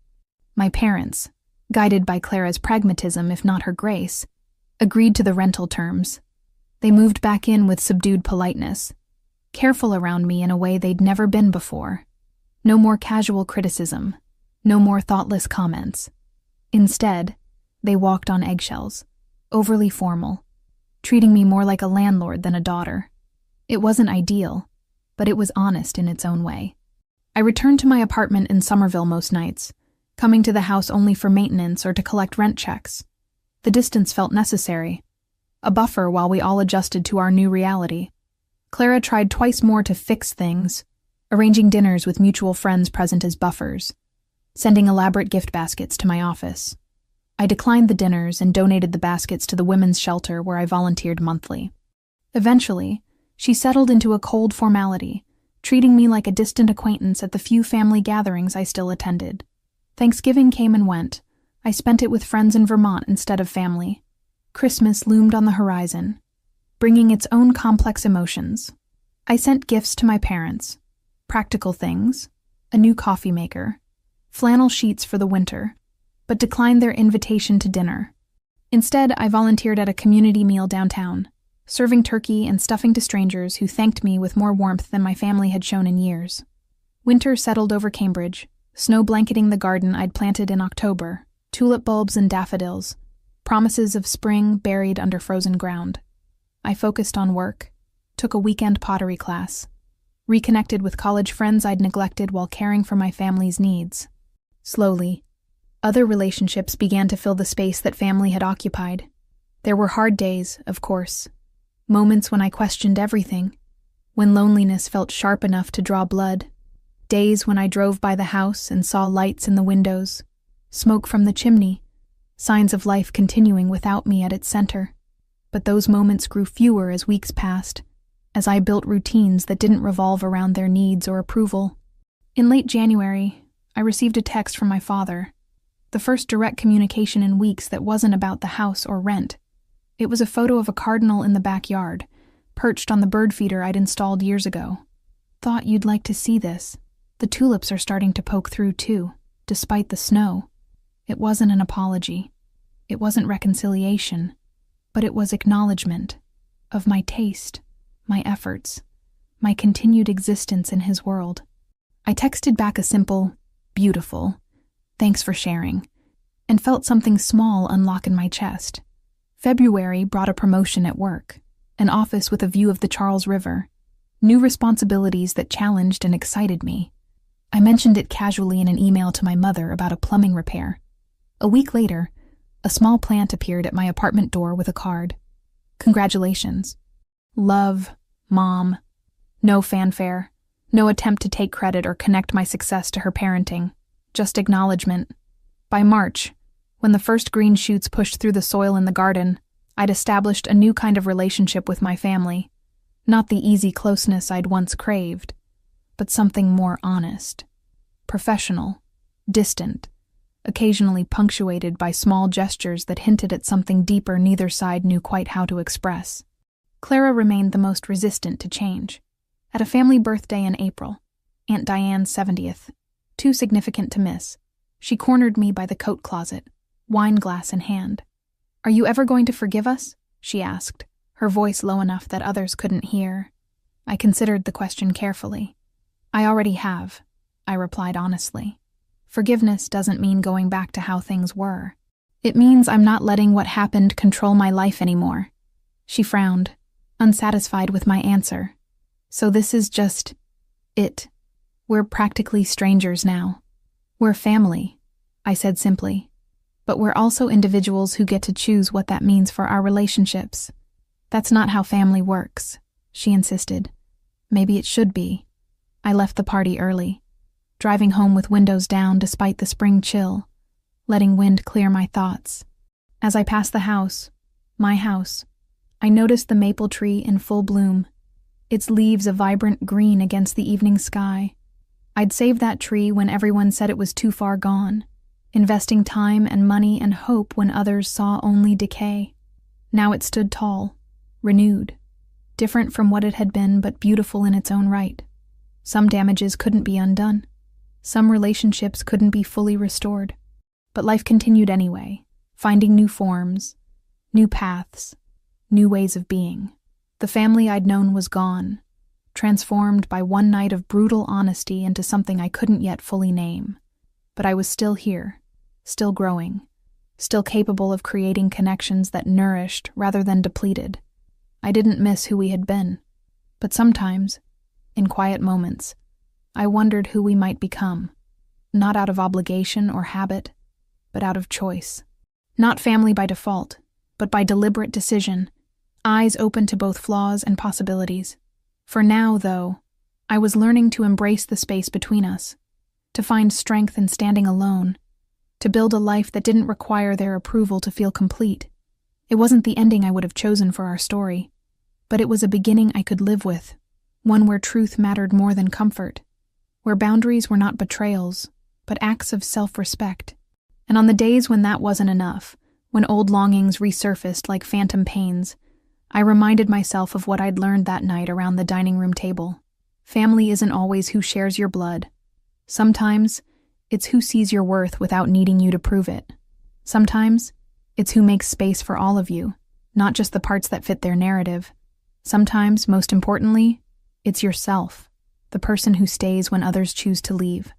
A: My parents, guided by Clara's pragmatism if not her grace, agreed to the rental terms. They moved back in with subdued politeness, careful around me in a way they'd never been before. No more casual criticism, no more thoughtless comments. Instead, they walked on eggshells, overly formal, treating me more like a landlord than a daughter. It wasn't ideal, but it was honest in its own way. I returned to my apartment in Somerville most nights, coming to the house only for maintenance or to collect rent checks. The distance felt necessary, a buffer while we all adjusted to our new reality. Clara tried twice more to fix things, arranging dinners with mutual friends present as buffers, sending elaborate gift baskets to my office. I declined the dinners and donated the baskets to the women's shelter where I volunteered monthly. Eventually, she settled into a cold formality, treating me like a distant acquaintance at the few family gatherings I still attended. Thanksgiving came and went. I spent it with friends in Vermont instead of family. Christmas loomed on the horizon, bringing its own complex emotions. I sent gifts to my parents, practical things, a new coffee maker, flannel sheets for the winter, but declined their invitation to dinner. Instead, I volunteered at a community meal downtown, serving turkey and stuffing to strangers who thanked me with more warmth than my family had shown in years. Winter settled over Cambridge, snow blanketing the garden I'd planted in October, tulip bulbs and daffodils, promises of spring buried under frozen ground. I focused on work, took a weekend pottery class, reconnected with college friends I'd neglected while caring for my family's needs. Slowly, other relationships began to fill the space that family had occupied. There were hard days, of course, moments when I questioned everything, when loneliness felt sharp enough to draw blood, days when I drove by the house and saw lights in the windows, smoke from the chimney, signs of life continuing without me at its center. But those moments grew fewer as weeks passed, as I built routines that didn't revolve around their needs or approval. In late January, I received a text from my father, the first direct communication in weeks that wasn't about the house or rent. It was a photo of a cardinal in the backyard, perched on the bird feeder I'd installed years ago. Thought you'd like to see this. The tulips are starting to poke through too, despite the snow. It wasn't an apology. It wasn't reconciliation, but it was acknowledgement of my taste, my efforts, my continued existence in his world. I texted back a simple, beautiful, thanks for sharing, and felt something small unlock in my chest. February brought a promotion at work, an office with a view of the Charles River, new responsibilities that challenged and excited me. I mentioned it casually in an email to my mother about a plumbing repair. A week later, a small plant appeared at my apartment door with a card. Congratulations. Love, Mom. No fanfare, no attempt to take credit or connect my success to her parenting. just acknowledgement. By March, when the first green shoots pushed through the soil in the garden, I'd established a new kind of relationship with my family. Not the easy closeness I'd once craved, but something more honest, professional, distant, occasionally punctuated by small gestures that hinted at something deeper neither side knew quite how to express. Clara remained the most resistant to change. At a family birthday in April, Aunt Diane's 70th, too significant to miss, she cornered me by the coat closet, wine glass in hand. "Are you ever going to forgive us?" she asked, her voice low enough that others couldn't hear. I considered the question carefully. "I already have," I replied honestly. "Forgiveness doesn't mean going back to how things were. It means I'm not letting what happened control my life anymore." She frowned, unsatisfied with my answer. "So this is just it. We're practically strangers now." "We're family," I said simply. "But we're also individuals who get to choose what that means for our relationships." "That's not how family works," she insisted. "Maybe it should be." I left the party early, driving home with windows down despite the spring chill, letting wind clear my thoughts. As I passed the house, my house, I noticed the maple tree in full bloom, its leaves a vibrant green against the evening sky. I'd saved that tree when everyone said it was too far gone, investing time and money and hope when others saw only decay. Now it stood tall, renewed, different from what it had been but beautiful in its own right. Some damages couldn't be undone. Some relationships couldn't be fully restored. But life continued anyway, finding new forms, new paths, new ways of being. The family I'd known was gone, transformed by one night of brutal honesty into something I couldn't yet fully name. But I was still here, still growing, still capable of creating connections that nourished rather than depleted. I didn't miss who we had been, but sometimes, in quiet moments, I wondered who we might become, not out of obligation or habit, but out of choice. Not family by default, but by deliberate decision, eyes open to both flaws and possibilities. For now, though, I was learning to embrace the space between us, to find strength in standing alone, to build a life that didn't require their approval to feel complete. It wasn't the ending I would have chosen for our story, but it was a beginning I could live with, one where truth mattered more than comfort, where boundaries were not betrayals, but acts of self-respect. And on the days when that wasn't enough, when old longings resurfaced like phantom pains, I reminded myself of what I'd learned that night around the dining room table. Family isn't always who shares your blood. Sometimes, it's who sees your worth without needing you to prove it. Sometimes, it's who makes space for all of you, not just the parts that fit their narrative. Sometimes, most importantly, it's yourself, the person who stays when others choose to leave.